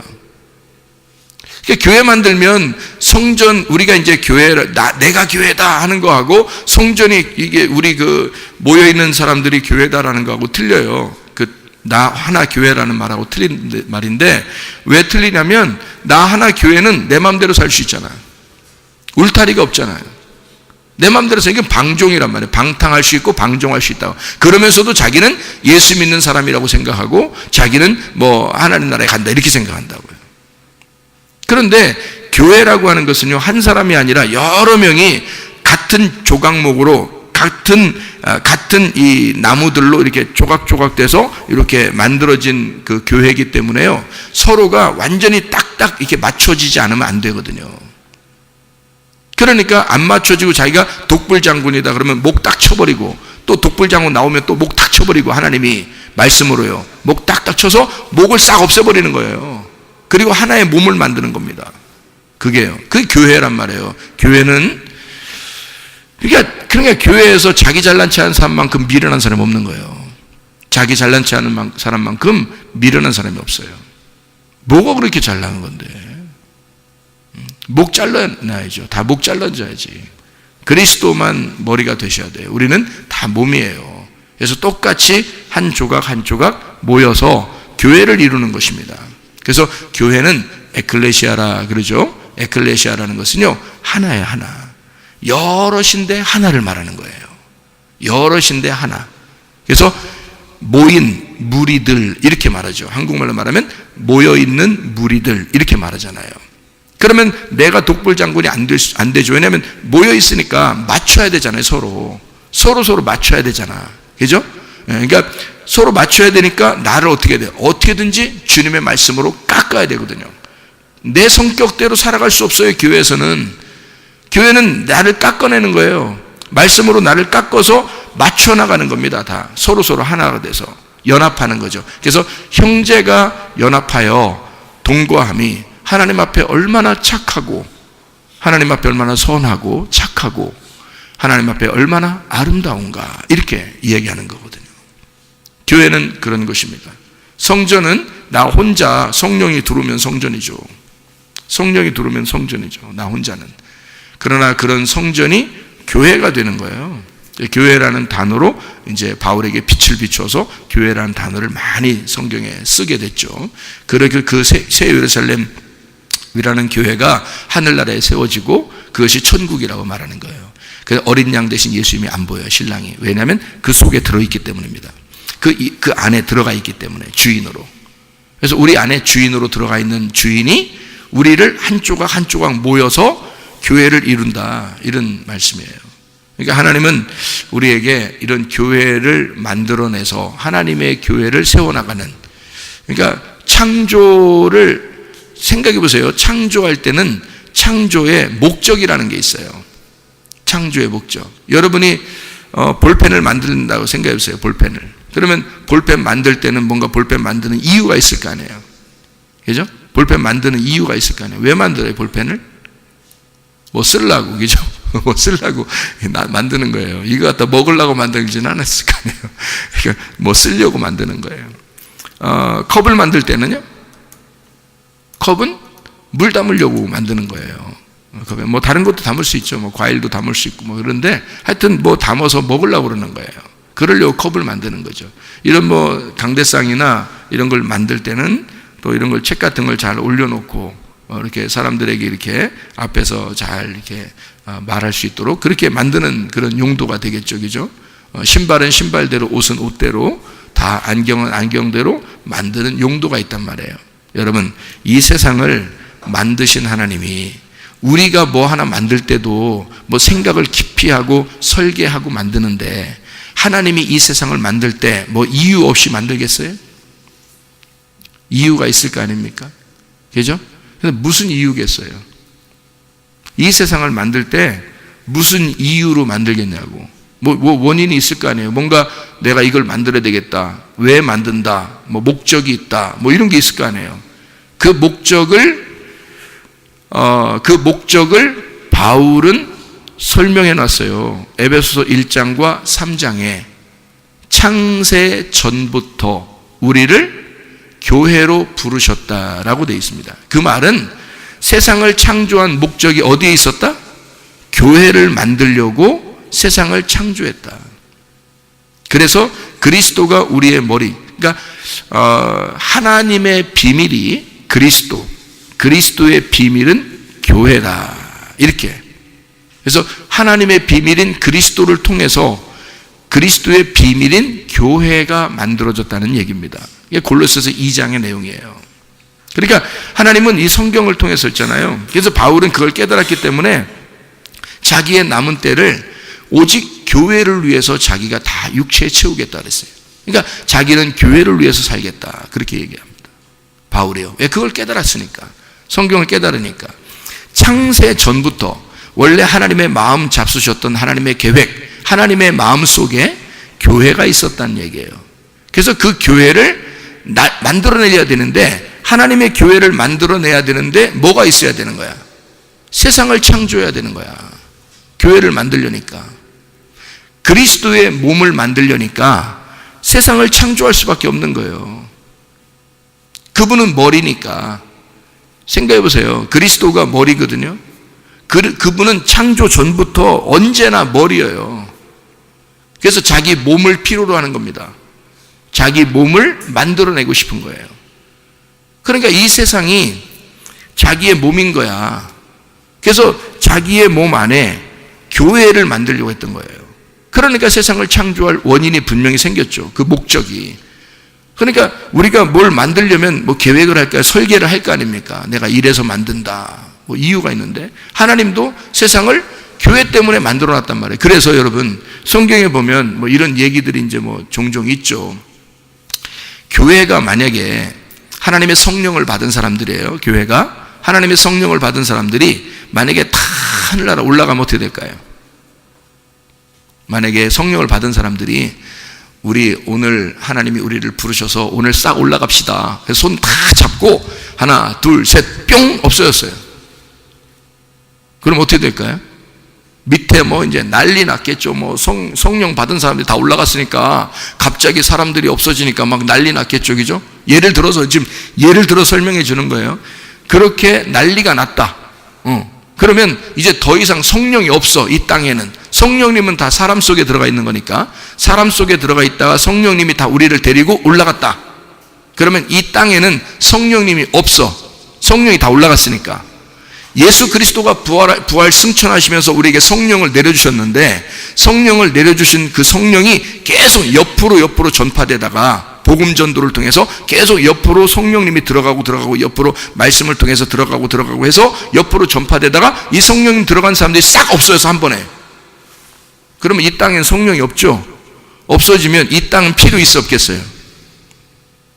그러니까 교회 만들면 성전, 우리가 이제 교회를 내가 교회다 하는 거하고 성전이 이게 우리 그 모여있는 사람들이 교회다라는 거하고 틀려요. 나 하나 교회라는 말하고 틀린 말인데, 왜 틀리냐면 나 하나 교회는 내 마음대로 살 수 있잖아요. 울타리가 없잖아요. 내 마음대로 살기는 방종이란 말이에요. 방탕할 수 있고 방종할 수 있다고. 그러면서도 자기는 예수 믿는 사람이라고 생각하고 자기는 뭐 하나님 나라에 간다 이렇게 생각한다고요. 그런데 교회라고 하는 것은요, 한 사람이 아니라 여러 명이 같은 조각목으로 같은 이 나무들로 이렇게 조각조각 돼서 이렇게 만들어진 그 교회이기 때문에요, 서로가 완전히 딱딱 이렇게 맞춰지지 않으면 안 되거든요. 그러니까 안 맞춰지고 자기가 독불장군이다 그러면 목 딱 쳐버리고, 또 독불장군 나오면 또 목 딱 쳐버리고, 하나님이 말씀으로요 목 딱딱 쳐서 목을 싹 없애버리는 거예요. 그리고 하나의 몸을 만드는 겁니다. 그게 교회란 말이에요. 교회는 그러니까 교회에서 자기 잘난 체 하는 사람만큼 미련한 사람이 없는 거예요. 자기 잘난 체 하는 사람만큼 미련한 사람이 없어요. 뭐가 그렇게 잘나는 건데? 목 잘라놔야죠. 다 목 잘라줘야지. 그리스도만 머리가 되셔야 돼요. 우리는 다 몸이에요. 그래서 똑같이 한 조각 한 조각 모여서 교회를 이루는 것입니다. 그래서 교회는 에클레시아라 그러죠. 에클레시아라는 것은요, 하나예요, 하나. 여럿인데 하나를 말하는 거예요. 여럿인데 하나. 그래서 모인 무리들 이렇게 말하죠. 한국말로 말하면 모여있는 무리들 이렇게 말하잖아요. 그러면 내가 독불장군이 안 되죠. 왜냐하면 모여있으니까 맞춰야 되잖아요. 서로 맞춰야 되잖아. 그죠? 그러니까 서로 맞춰야 되니까 나를 어떻게 해야 돼요? 어떻게든지 주님의 말씀으로 깎아야 되거든요. 내 성격대로 살아갈 수 없어요. 교회는 나를 깎아내는 거예요. 말씀으로 나를 깎아서 맞춰나가는 겁니다. 다 서로 하나가 돼서 연합하는 거죠. 그래서 형제가 연합하여 동거함이 하나님 앞에 얼마나 착하고, 하나님 앞에 얼마나 선하고 착하고, 하나님 앞에 얼마나 아름다운가, 이렇게 이야기하는 거거든요. 교회는 그런 것입니다. 성전은 나 혼자, 성령이 들어오면 성전이죠. 성령이 들어오면 성전이죠, 나 혼자는. 그러나 그런 성전이 교회가 되는 거예요. 교회라는 단어로 이제 바울에게 빛을 비춰서 교회라는 단어를 많이 성경에 쓰게 됐죠. 그렇게 그 새 예루살렘이라는 교회가 하늘나라에 세워지고 그것이 천국이라고 말하는 거예요. 그래서 어린 양 대신 예수님이 안 보여요, 신랑이. 왜냐하면 그 속에 들어있기 때문입니다. 그 안에 들어가 있기 때문에, 주인으로. 그래서 우리 안에 주인으로 들어가 있는 주인이 우리를 한 조각 한 조각 모여서 교회를 이룬다, 이런 말씀이에요. 그러니까 하나님은 우리에게 이런 교회를 만들어내서 하나님의 교회를 세워나가는, 그러니까 창조를 생각해 보세요. 창조할 때는 창조의 목적이라는 게 있어요. 창조의 목적. 여러분이 볼펜을 만든다고 생각해 보세요. 볼펜을. 그러면 볼펜 만들 때는 뭔가 볼펜 만드는 이유가 있을 거 아니에요. 그죠? 볼펜 만드는 이유가 있을 거 아니에요. 왜 만들어요, 볼펜을? 뭐 쓰려고, 그죠? 뭐 쓰려고 만드는 거예요. 이거 갖다 먹으려고 만들지는 않았을 거 아니에요. 그러니까 뭐 쓰려고 만드는 거예요. 컵을 만들 때는요, 컵은 물 담으려고 만드는 거예요. 뭐 다른 것도 담을 수 있죠. 뭐 과일도 담을 수 있고 뭐 그런데 하여튼 뭐 담아서 먹으려고 그러는 거예요. 그러려고 컵을 만드는 거죠. 이런 뭐 강대상이나 이런 걸 만들 때는 또 이런 걸 책 같은 걸 잘 올려놓고 이렇게 사람들에게 이렇게 앞에서 잘 이렇게 말할 수 있도록 그렇게 만드는 그런 용도가 되겠죠, 그죠? 신발은 신발대로, 옷은 옷대로, 다 안경은 안경대로 만드는 용도가 있단 말이에요. 여러분, 이 세상을 만드신 하나님이 우리가 뭐 하나 만들 때도 뭐 생각을 깊이 하고 설계하고 만드는데 하나님이 이 세상을 만들 때 뭐 이유 없이 만들겠어요? 이유가 있을 거 아닙니까? 그죠? 무슨 이유겠어요? 이 세상을 만들 때 무슨 이유로 만들겠냐고. 뭐 원인이 있을 거 아니에요. 뭔가 내가 이걸 만들어야 되겠다. 왜 만든다. 뭐 목적이 있다. 뭐 이런 게 있을 거 아니에요. 그 목적을 바울은 설명해 놨어요. 에베소서 1장과 3장에 창세 전부터 우리를 교회로 부르셨다라고 되어 있습니다. 그 말은 세상을 창조한 목적이 어디에 있었다? 교회를 만들려고 세상을 창조했다. 그래서 그리스도가 우리의 머리, 그러니까 하나님의 비밀이 그리스도의 비밀은 교회다. 이렇게. 그래서 하나님의 비밀인 그리스도를 통해서 그리스도의 비밀인 교회가 만들어졌다는 얘기입니다. 이게 골로새서 2장의 내용이에요. 그러니까 하나님은 이 성경을 통해서 했잖아요. 그래서 바울은 그걸 깨달았기 때문에 자기의 남은 때를 오직 교회를 위해서 자기가 다 육체에 채우겠다 그랬어요. 그러니까 자기는 교회를 위해서 살겠다. 그렇게 얘기합니다. 바울이요. 왜? 그걸 깨달았으니까. 성경을 깨달으니까. 창세 전부터 원래 하나님의 마음 잡수셨던 하나님의 계획, 하나님의 마음 속에 교회가 있었다는 얘기예요. 그래서 그 교회를 만들어내야 되는데, 하나님의 교회를 만들어내야 되는데 뭐가 있어야 되는 거야? 세상을 창조해야 되는 거야. 교회를 만들려니까. 그리스도의 몸을 만들려니까 세상을 창조할 수밖에 없는 거예요. 그분은 머리니까. 생각해 보세요. 그리스도가 머리거든요. 그분은 창조 전부터 언제나 머리예요. 그래서 자기 몸을 필요로 하는 겁니다. 자기 몸을 만들어내고 싶은 거예요. 그러니까 이 세상이 자기의 몸인 거야. 그래서 자기의 몸 안에 교회를 만들려고 했던 거예요. 그러니까 세상을 창조할 원인이 분명히 생겼죠. 그 목적이. 그러니까 우리가 뭘 만들려면 뭐 계획을 할까, 설계를 할 거 아닙니까? 내가 이래서 만든다. 뭐 이유가 있는데, 하나님도 세상을 교회 때문에 만들어 놨단 말이에요. 그래서 여러분, 성경에 보면 뭐 이런 얘기들이 이제 뭐 종종 있죠. 교회가 만약에 하나님의 성령을 받은 사람들이에요. 교회가 하나님의 성령을 받은 사람들이 만약에 다 하늘나라 올라가면 어떻게 될까요? 만약에 성령을 받은 사람들이 우리 오늘 하나님이 우리를 부르셔서 오늘 싹 올라갑시다. 그래서 손 다 잡고 하나, 둘, 셋, 뿅 없어졌어요. 그럼 어떻게 될까요? 밑에 뭐 이제 난리 났겠죠. 뭐 성령 받은 사람들이 다 올라갔으니까 갑자기 사람들이 없어지니까 막 난리 났겠죠. 그죠? 예를 들어서 설명해 주는 거예요. 그렇게 난리가 났다. 그러면 이제 더 이상 성령이 없어. 이 땅에는. 성령님은 다 사람 속에 들어가 있는 거니까 사람 속에 들어가 있다가 성령님이 다 우리를 데리고 올라갔다. 그러면 이 땅에는 성령님이 없어. 성령이 다 올라갔으니까. 예수 그리스도가 부활 승천하시면서 우리에게 성령을 내려주셨는데, 성령을 내려주신 그 성령이 계속 옆으로 전파되다가 복음 전도를 통해서 계속 옆으로 성령님이 들어가고 옆으로 말씀을 통해서 들어가고 해서 옆으로 전파되다가 이 성령님 들어간 사람들이 싹 없어져서 한 번에. 그러면 이 땅엔 성령이 없죠. 없어지면 이 땅은 필요 있어 없겠어요?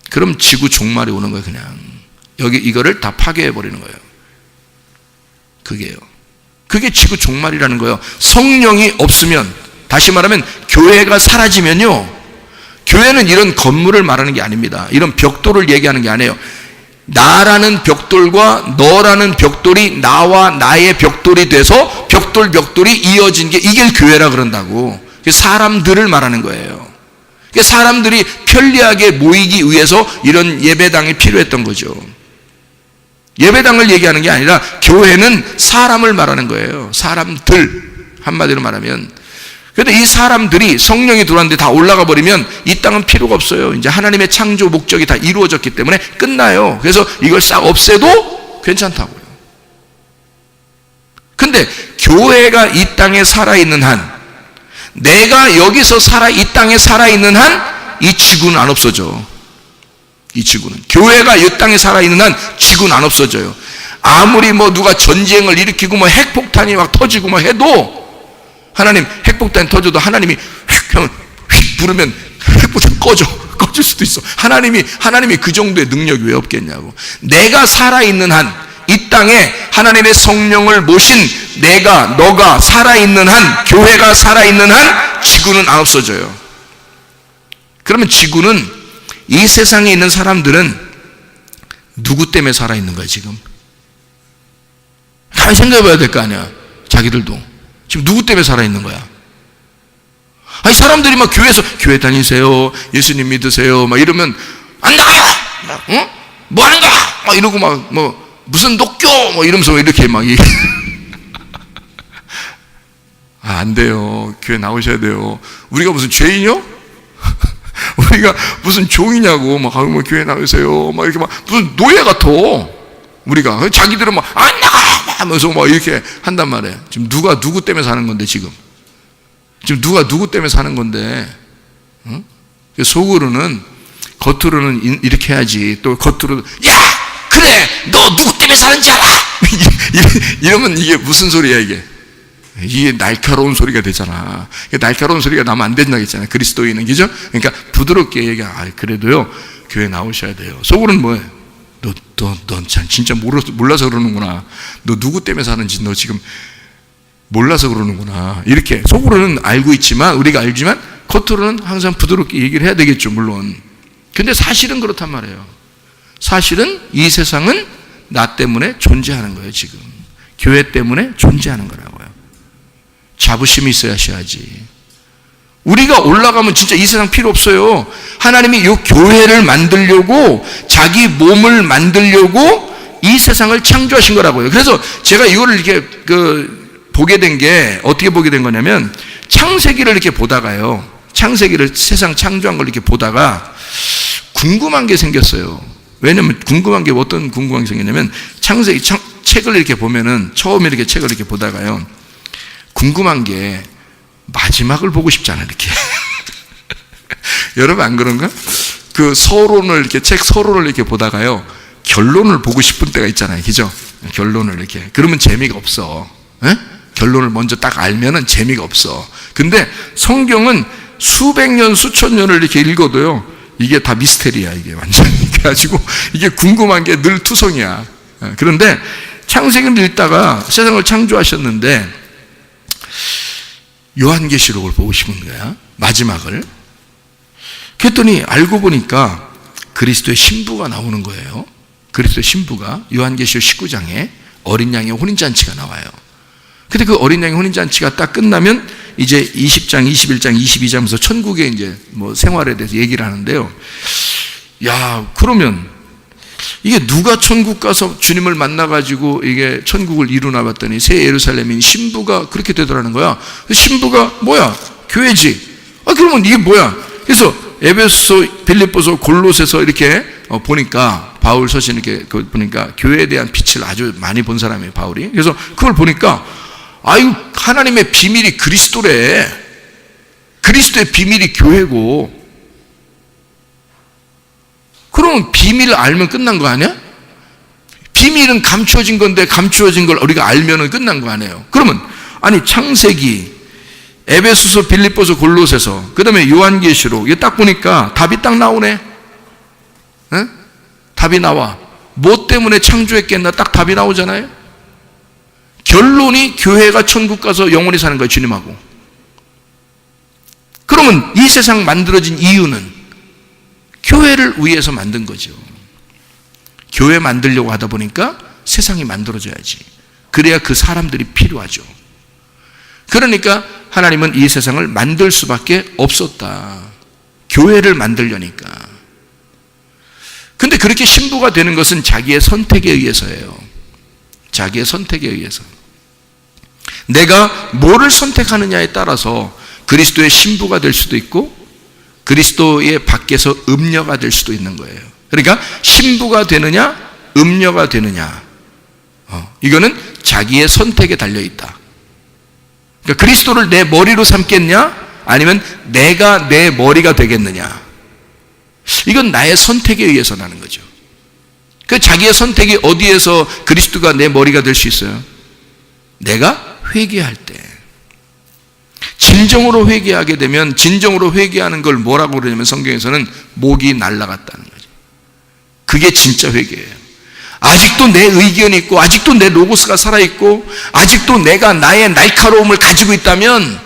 그럼 지구 종말이 오는 거예요. 그냥 이거를 다 파괴해 버리는 거예요. 그게 지구 종말이라는 거예요. 성령이 없으면, 다시 말하면 교회가 사라지면요, 교회는 이런 건물을 말하는 게 아닙니다. 이런 벽돌을 얘기하는 게 아니에요. 나라는 벽돌과 너라는 벽돌이 나와 나의 벽돌이 돼서 벽돌이 이어진 게 이게 교회라 그런다고. 사람들을 말하는 거예요. 사람들이 편리하게 모이기 위해서 이런 예배당이 필요했던 거죠. 예배당을 얘기하는 게 아니라 교회는 사람을 말하는 거예요. 사람들, 한마디로 말하면. 그런데 이 사람들이 성령이 들어왔는데 다 올라가 버리면 이 땅은 필요가 없어요. 이제 하나님의 창조 목적이 다 이루어졌기 때문에 끝나요. 그래서 이걸 싹 없애도 괜찮다고요. 근데 교회가 이 땅에 살아있는 한, 내가 여기서 이 땅에 살아있는 한 이 지구는 안 없어져. 이 지구는. 교회가 이 땅에 살아있는 한 지구는 안 없어져요. 아무리 뭐 누가 전쟁을 일으키고 뭐 핵폭탄이 막 터지고 막 해도, 하나님 핵폭탄이 터져도 하나님이 휙 부르면 핵폭탄 꺼질 수도 있어. 하나님이 그 정도의 능력이 왜 없겠냐고. 내가 살아있는 한, 이 땅에 하나님의 성령을 모신 너가 살아있는 한, 교회가 살아있는 한 지구는 안 없어져요. 그러면 지구는, 이 세상에 있는 사람들은 누구 때문에 살아있는 거야 지금? 가만히 생각해 봐야 될 거 아니야. 자기들도 지금 누구 때문에 살아있는 거야? 아니, 사람들이 막 교회 다니세요, 예수님 믿으세요 막 이러면 안 나가요. 응? 뭐 하는 거야? 막 이러고 막 무슨 녹교 뭐 이러면서 이렇게 막 안 돼요. 교회 나오셔야 돼요. 우리가 무슨 죄인이요? 우리가 무슨 종이냐고. 막 교회 나오세요 막 이렇게 막 무슨 노예 같아. 우리가 자기들은 막 안 나가 하면서 막 이렇게 한단 말이에요. 지금 누구 때문에 사는 건데 지금 누구 때문에 사는 건데? 응? 속으로는, 겉으로는 이렇게 해야지. 또 겉으로는 야 그래 너 누구 때문에 사는지 알아? 이러면 이게 무슨 소리야 이게 날카로운 소리가 되잖아. 날카로운 소리가 나면 안 된다고 했잖아요. 그리스도인은, 그죠? 그러니까 부드럽게 그래도요 교회 나오셔야 돼요. 속으로는 뭐예요? 넌 진짜 몰라서 그러는구나. 너 누구 때문에 사는지 너 지금 몰라서 그러는구나. 이렇게 속으로는 알고 있지만, 우리가 알지만 겉으로는 항상 부드럽게 얘기를 해야 되겠죠, 물론. 근데 사실은 그렇단 말이에요. 사실은 이 세상은 나 때문에 존재하는 거예요. 지금 교회 때문에 존재하는 거라고요. 자부심이 있어야 하셔야지. 우리가 올라가면 진짜 이 세상 필요 없어요. 하나님이 이 교회를 만들려고, 자기 몸을 만들려고 이 세상을 창조하신 거라고요. 그래서 제가 이거를 이렇게 보게 된 게, 어떻게 보게 된 거냐면, 창세기를 이렇게 보다가요, 창세기를, 세상 창조한 걸 이렇게 보다가 궁금한 게 생겼어요. 왜냐면 어떤 궁금한 게 생겼냐면, 창세기 책을 이렇게 보면은, 처음에 이렇게 책을 이렇게 보다가요, 궁금한 게 마지막을 보고 싶잖아요, 이렇게. 여러분 안 그런가? 책 서론을 이렇게 보다가요, 결론을 보고 싶은 때가 있잖아요, 그죠? 결론을 이렇게. 그러면 재미가 없어. 에? 결론을 먼저 딱 알면은 재미가 없어. 근데 성경은 수백 년, 수천 년을 이렇게 읽어도요, 이게 다 미스테리야, 이게 완전히. 그래가지고 이게 궁금한 게 늘 투성이야. 그런데 창세기를 읽다가 세상을 창조하셨는데, 요한계시록을 보고 싶은 거야, 마지막을. 그랬더니 알고 보니까 그리스도의 신부가 나오는 거예요. 그리스도의 신부가 요한계시록 19장에 어린 양의 혼인잔치가 나와요. 근데 그 어린 양의 혼인잔치가 딱 끝나면 이제 20장, 21장, 22장에서 천국의 이제 생활에 대해서 얘기를 하는데요. 야, 그러면 이게 누가 천국 가서 주님을 만나가지고 이게 천국을 이루나 봤더니 새 예루살렘인 신부가 그렇게 되더라는 거야. 신부가 뭐야? 교회지. 그러면 이게 뭐야? 그래서 에베소, 빌립보서, 골로새서 이렇게 보니까, 바울 서신 이렇게 보니까 교회에 대한 빛을 아주 많이 본 사람이에요, 바울이. 그래서 그걸 보니까, 하나님의 비밀이 그리스도래. 그리스도의 비밀이 교회고, 그러면 비밀을 알면 끝난 거 아니야? 비밀은 감추어진 건데, 감추어진 걸 우리가 알면은 끝난 거 아니에요? 그러면, 창세기, 에베소서, 빌립보서, 골로새서, 그 다음에 요한계시록, 이게 딱 보니까 답이 딱 나오네. 에? 답이 나와. 뭐 때문에 창조했겠나? 딱 답이 나오잖아요. 결론이 교회가 천국 가서 영원히 사는 거예요, 주님하고. 그러면 이 세상 만들어진 이유는 교회를 위해서 만든 거죠. 교회 만들려고 하다 보니까 세상이 만들어져야지. 그래야 그 사람들이 필요하죠. 그러니까 하나님은 이 세상을 만들 수밖에 없었다. 교회를 만들려니까. 근데 그렇게 신부가 되는 것은 자기의 선택에 의해서예요. 자기의 선택에 의해서. 내가 뭐를 선택하느냐에 따라서 그리스도의 신부가 될 수도 있고 그리스도의 밖에서 음녀가 될 수도 있는 거예요. 그러니까 신부가 되느냐 음녀가 되느냐, 이거는 자기의 선택에 달려있다. 그러니까 그리스도를 내 머리로 삼겠냐 아니면 내가 내 머리가 되겠느냐, 이건 나의 선택에 의해서 나는 거죠. 그 자기의 선택이 어디에서 그리스도가 내 머리가 될 수 있어요? 내가 회개할 때. 진정으로 회개하게 되면, 진정으로 회개하는 걸 뭐라고 그러냐면 성경에서는 목이 날아갔다는 거죠. 그게 진짜 회개예요. 아직도 내 의견이 있고 아직도 내 로고스가 살아있고 아직도 내가 나의 날카로움을 가지고 있다면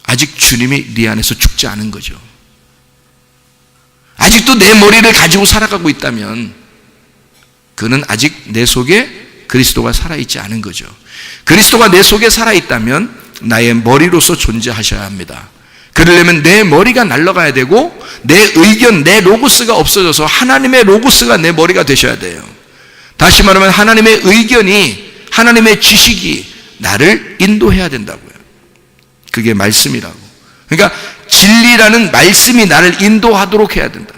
아직 주님이 네 안에서 죽지 않은 거죠. 아직도 내 머리를 가지고 살아가고 있다면 그는 아직 내 속에 그리스도가 살아있지 않은 거죠. 그리스도가 내 속에 살아있다면 나의 머리로서 존재하셔야 합니다. 그러려면 내 머리가 날아가야 되고 내 의견, 내 로고스가 없어져서 하나님의 로고스가 내 머리가 되셔야 돼요. 다시 말하면 하나님의 의견이, 하나님의 지식이 나를 인도해야 된다고요. 그게 말씀이라고. 그러니까 진리라는 말씀이 나를 인도하도록 해야 된다.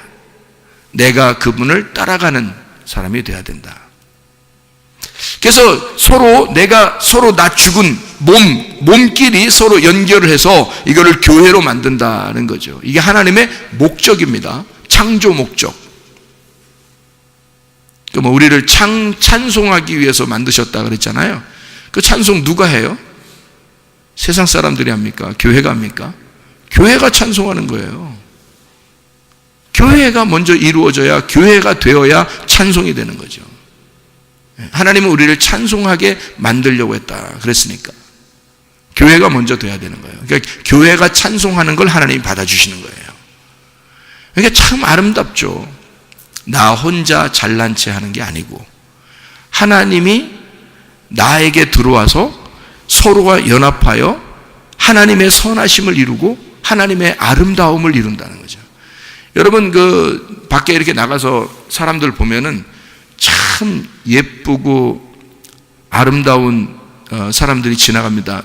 내가 그분을 따라가는 사람이 돼야 된다. 그래서 서로 나 죽은 몸끼리 서로 연결을 해서 이거를 교회로 만든다는 거죠. 이게 하나님의 목적입니다. 창조 목적. 그러니까 우리를 찬송하기 위해서 만드셨다 그랬잖아요. 그 찬송 누가 해요? 세상 사람들이 합니까? 교회가 합니까? 교회가 찬송하는 거예요. 교회가 먼저 이루어져야, 교회가 되어야 찬송이 되는 거죠. 하나님은 우리를 찬송하게 만들려고 했다 그랬으니까 교회가 먼저 돼야 되는 거예요. 그러니까 교회가 찬송하는 걸 하나님이 받아주시는 거예요. 그러니까 참 아름답죠. 나 혼자 잘난 체 하는 게 아니고 하나님이 나에게 들어와서 서로가 연합하여 하나님의 선하심을 이루고 하나님의 아름다움을 이룬다는 거죠. 여러분 그 밖에 이렇게 나가서 사람들 보면은 참 예쁘고 아름다운 사람들이 지나갑니다.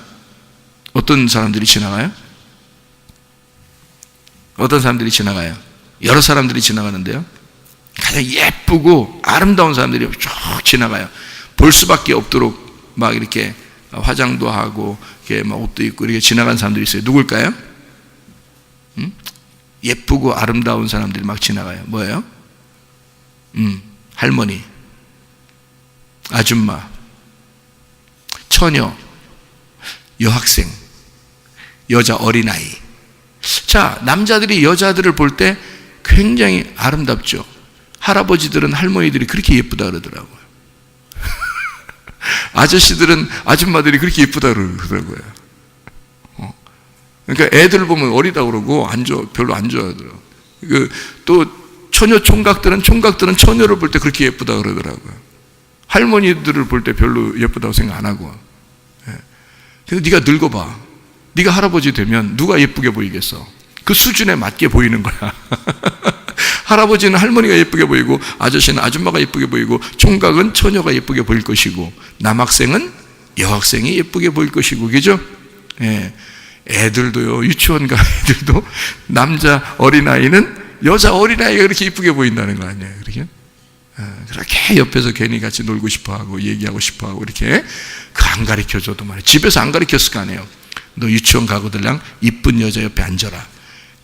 어떤 사람들이 지나가요? 어떤 사람들이 지나가요? 여러 사람들이 지나가는데요. 가장 예쁘고 아름다운 사람들이 쭉 지나가요. 볼 수밖에 없도록 막 이렇게 화장도 하고 이렇게 막 옷도 입고 이렇게 지나간 사람들이 있어요. 누굴까요? 예쁘고 아름다운 사람들이 막 지나가요. 뭐예요? 할머니, 아줌마, 처녀, 여학생, 여자 어린아이. 자, 남자들이 여자들을 볼 때 굉장히 아름답죠. 할아버지들은 할머니들이 그렇게 예쁘다 그러더라고요. 아저씨들은 아줌마들이 그렇게 예쁘다 그러더라고요. 그러니까 애들 보면 어리다 그러고 별로 안 좋아하더라고요. 또 처녀 총각들은 처녀를 볼 때 그렇게 예쁘다 그러더라고요. 할머니들을 볼 때 별로 예쁘다고 생각 안 하고. 그래서 네가 늙어봐. 네가 할아버지 되면 누가 예쁘게 보이겠어? 그 수준에 맞게 보이는 거야. 할아버지는 할머니가 예쁘게 보이고 아저씨는 아줌마가 예쁘게 보이고 총각은 처녀가 예쁘게 보일 것이고 남학생은 여학생이 예쁘게 보일 것이고, 그죠? 예. 애들도요, 유치원 가 애들도 남자 어린아이는 여자 어린아이가 그렇게 예쁘게 보인다는 거 아니에요? 그렇게 옆에서 괜히 같이 놀고 싶어하고 얘기하고 싶어하고 이렇게 안 가르쳐줘도 말이에요. 집에서 안 가르쳤을 거 아니에요. 너 유치원 가고들랑 이쁜 여자 옆에 앉아라.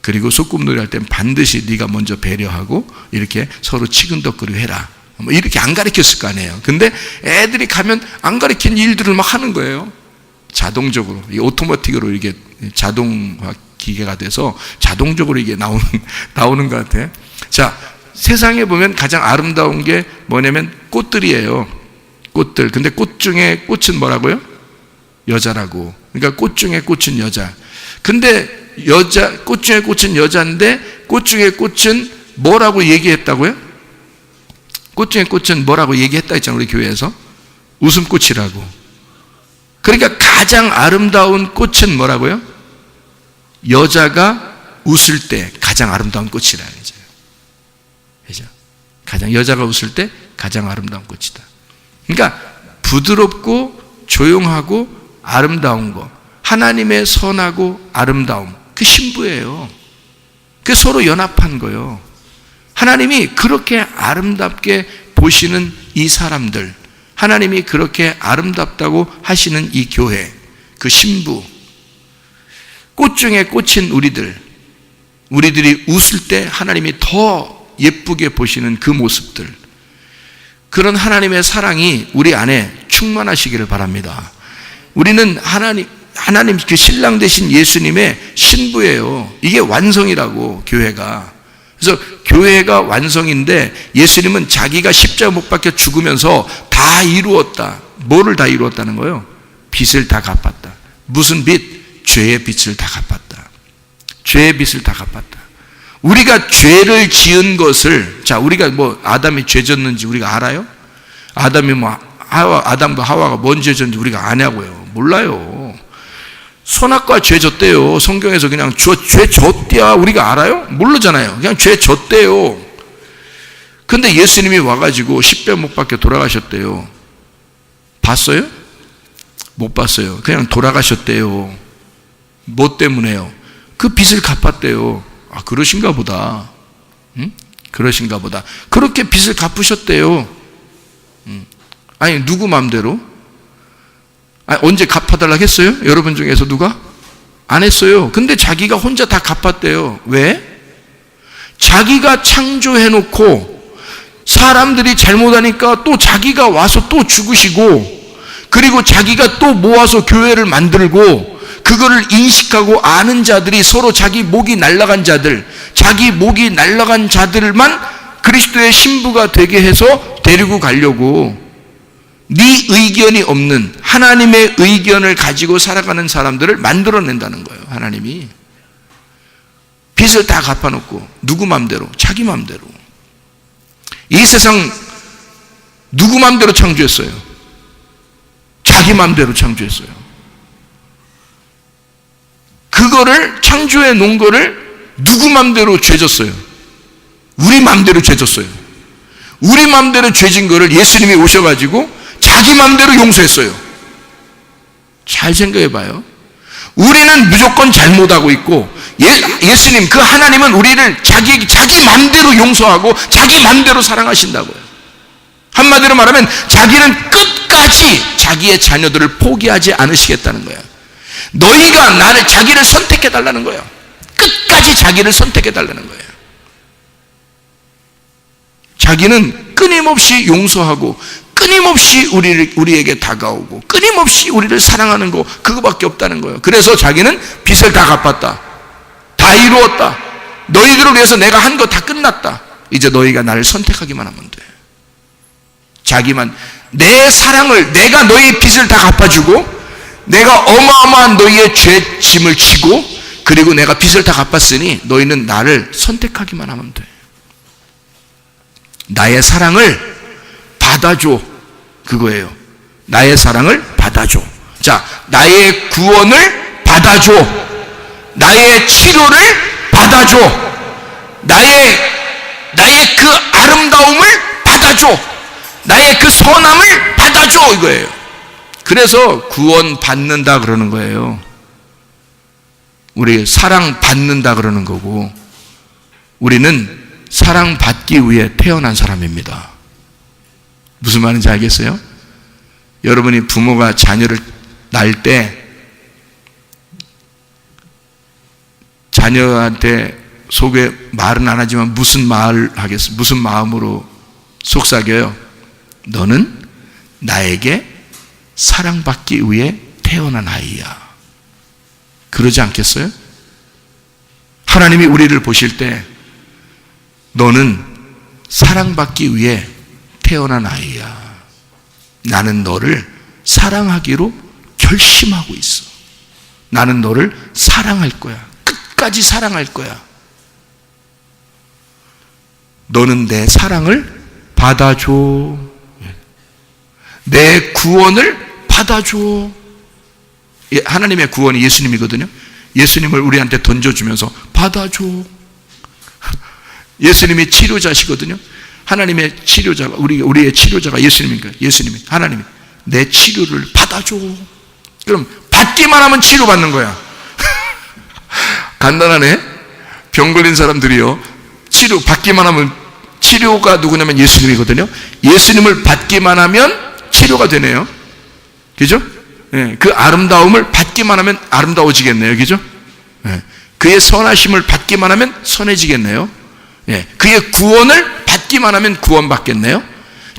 그리고 소꿉놀이 할 땐 반드시 네가 먼저 배려하고 이렇게 서로 치근덕거리고 해라. 뭐 이렇게 안 가르쳤을 거 아니에요. 근데 애들이 가면 안 가르친 일들을 막 하는 거예요. 자동적으로, 오토매틱으로 이게 자동화 기계가 돼서 자동적으로 이게 나오는 것 같아. 자, 세상에 보면 가장 아름다운 게 뭐냐면 꽃들이에요. 꽃들. 근데 꽃 중에 꽃은 뭐라고요? 여자라고. 그러니까 꽃 중에 꽃은 여자. 근데 꽃 중에 꽃은 여자인데 꽃 중에 꽃은 뭐라고 얘기했다고요? 꽃 중에 꽃은 뭐라고 얘기했다 했잖아요. 우리 교회에서 웃음꽃이라고. 그러니까 가장 아름다운 꽃은 뭐라고요? 여자가 웃을 때 가장 아름다운 꽃이라는 거죠. 그죠? 가장 여자가 웃을 때 가장 아름다운 꽃이다. 그러니까 부드럽고 조용하고 아름다운 거, 하나님의 선하고 아름다움, 그 신부예요. 그 서로 연합한 거예요. 하나님이 그렇게 아름답게 보시는 이 사람들, 하나님이 그렇게 아름답다고 하시는 이 교회, 그 신부, 꽃 중에 꽃인 우리들이 웃을 때 하나님이 더 예쁘게 보시는 그 모습들, 그런 하나님의 사랑이 우리 안에 충만하시기를 바랍니다. 우리는 하나님 그 신랑 되신 예수님의 신부예요. 이게 완성이라고, 교회가. 그래서 교회가 완성인데 예수님은 자기가 십자가 못 박혀 죽으면서 다 이루었다. 뭐를 다 이루었다는 거예요? 빚을 다 갚았다. 무슨 빚? 죄의 빚을 다 갚았다. 죄의 빚을 다 갚았다. 우리가 죄를 지은 것을, 자, 우리가 뭐 아담이 죄 졌는지 우리가 알아요? 아담과 하와가 뭔 죄 졌는지 우리가 아냐고요? 몰라요. 선악과 죄 졌대요. 성경에서 그냥 죄 졌대야 우리가 알아요? 모르잖아요. 그냥 죄 졌대요. 근데 예수님이 와가지고 십자가 못 박혀 돌아가셨대요. 봤어요? 못 봤어요. 그냥 돌아가셨대요. 뭐 때문에요? 그 빚을 갚았대요. 아, 그러신가 보다. 응? 그러신가 보다. 그렇게 빚을 갚으셨대요. 아니, 누구 맘대로? 아니, 언제 갚아달라고 했어요? 여러분 중에서 누가? 안 했어요. 근데 자기가 혼자 다 갚았대요. 왜? 자기가 창조해놓고 사람들이 잘못하니까 또 자기가 와서 또 죽으시고, 그리고 자기가 또 모아서 교회를 만들고, 그거를 인식하고 아는 자들이 서로 자기 목이 날아간 자들, 자기 목이 날아간 자들만 그리스도의 신부가 되게 해서 데리고 가려고, 네 의견이 없는 하나님의 의견을 가지고 살아가는 사람들을 만들어낸다는 거예요. 하나님이 빚을 다 갚아놓고 누구 맘대로? 자기 맘대로. 이 세상 누구 맘대로 창조했어요? 자기 맘대로 창조했어요. 그거를 창조해 놓은 거를 누구 맘대로 죄졌어요? 우리 맘대로 죄졌어요. 우리 맘대로 죄진 거를 예수님이 오셔가지고 자기 맘대로 용서했어요. 잘 생각해 봐요. 우리는 무조건 잘못하고 있고, 예수님, 그 하나님은 우리를 자기 맘대로 용서하고 자기 맘대로 사랑하신다고요. 한마디로 말하면 자기는 끝까지 자기의 자녀들을 포기하지 않으시겠다는 거야. 너희가 자기를 선택해 달라는 거야. 끝까지 자기를 선택해 달라는 거야. 자기는 끊임없이 용서하고, 끊임없이 우리에게 다가오고, 끊임없이 우리를 사랑하는 거, 그거밖에 없다는 거예요. 그래서 자기는 빚을 다 갚았다. 다 이루었다. 너희들을 위해서 내가 한 거 다 끝났다. 이제 너희가 나를 선택하기만 하면 돼. 자기만, 내 사랑을, 내가 너희 빚을 다 갚아주고, 내가 어마어마한 너희의 죄 짐을 지고, 그리고 내가 빚을 다 갚았으니 너희는 나를 선택하기만 하면 돼. 나의 사랑을 받아줘. 그거예요. 나의 사랑을 받아줘. 자, 나의 구원을 받아줘. 나의 치료를 받아줘. 나의 그 아름다움을 받아줘. 나의 그 선함을 받아줘. 이거예요. 그래서 구원 받는다 그러는 거예요. 우리 사랑 받는다 그러는 거고, 우리는 사랑 받기 위해 태어난 사람입니다. 무슨 말인지 알겠어요? 여러분이 부모가 자녀를 낳을 때 자녀한테 속에 말은 안 하지만 무슨 마음으로 속삭여요? 너는 나에게 사랑받기 위해 태어난 아이야. 그러지 않겠어요? 하나님이 우리를 보실 때 너는 사랑받기 위해 태어난 아이야. 나는 너를 사랑하기로 결심하고 있어. 나는 너를 사랑할 거야. 끝까지 사랑할 거야. 너는 내 사랑을 받아줘. 내 구원을 받아줘. 하나님의 구원이 예수님이거든요. 예수님을 우리한테 던져주면서 받아줘. 예수님이 치료자시거든요. 하나님의 치료자가, 우리의 치료자가 예수님인가요? 예수님이, 하나님이 내 치료를 받아줘. 그럼 받기만 하면 치료받는 거야. 간단하네. 병 걸린 사람들이요, 치료 받기만 하면, 치료가 누구냐면 예수님이거든요. 예수님을 받기만 하면 치료가 되네요. 그죠? 예, 그 아름다움을 받기만 하면 아름다워지겠네요. 그죠? 예, 그의 선하심을 받기만 하면 선해지겠네요. 예, 그의 구원을 받기만 하면 구원받겠네요.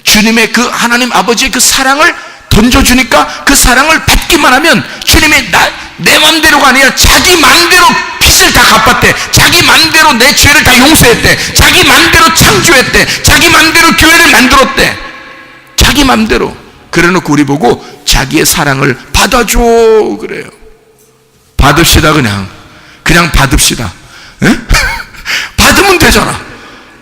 주님의 그 하나님 아버지의 그 사랑을 던져주니까 그 사랑을 받기만 하면 주님이 내 맘대로가 아니라 자기 맘대로 빚을 다 갚았대. 자기 맘대로 내 죄를 다 용서했대. 자기 맘대로 창조했대. 자기 맘대로 교회를 만들었대. 자기 맘대로. 그래놓고 우리 보고 자기의 사랑을 받아줘 그래요. 받읍시다. 그냥 받읍시다. 에? 받으면 되잖아.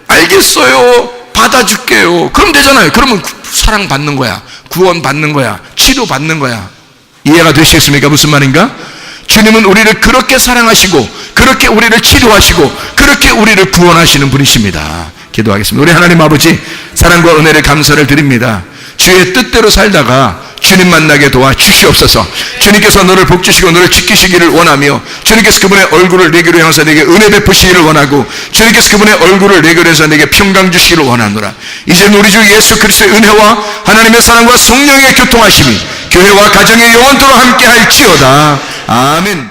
알겠어요, 받아줄게요. 그럼 되잖아요. 그러면 사랑 받는 거야, 구원 받는 거야, 치료 받는 거야. 이해가 되시겠습니까? 무슨 말인가? 주님은 우리를 그렇게 사랑하시고, 그렇게 우리를 치료하시고, 그렇게 우리를 구원하시는 분이십니다. 기도하겠습니다. 우리 하나님 아버지, 사랑과 은혜를 감사를 드립니다. 주의 뜻대로 살다가 주님 만나게 도와주시옵소서. 주님께서 너를 복주시고 너를 지키시기를 원하며, 주님께서 그분의 얼굴을 내게로 향해서 내게 은혜 베푸시기를 원하고, 주님께서 그분의 얼굴을 내게로 해서 내게 평강 주시기를 원하노라. 이제 우리 주 예수 그리스도의 은혜와 하나님의 사랑과 성령의 교통하심이 교회와 가정의 영원토록 함께 할지어다. 아멘.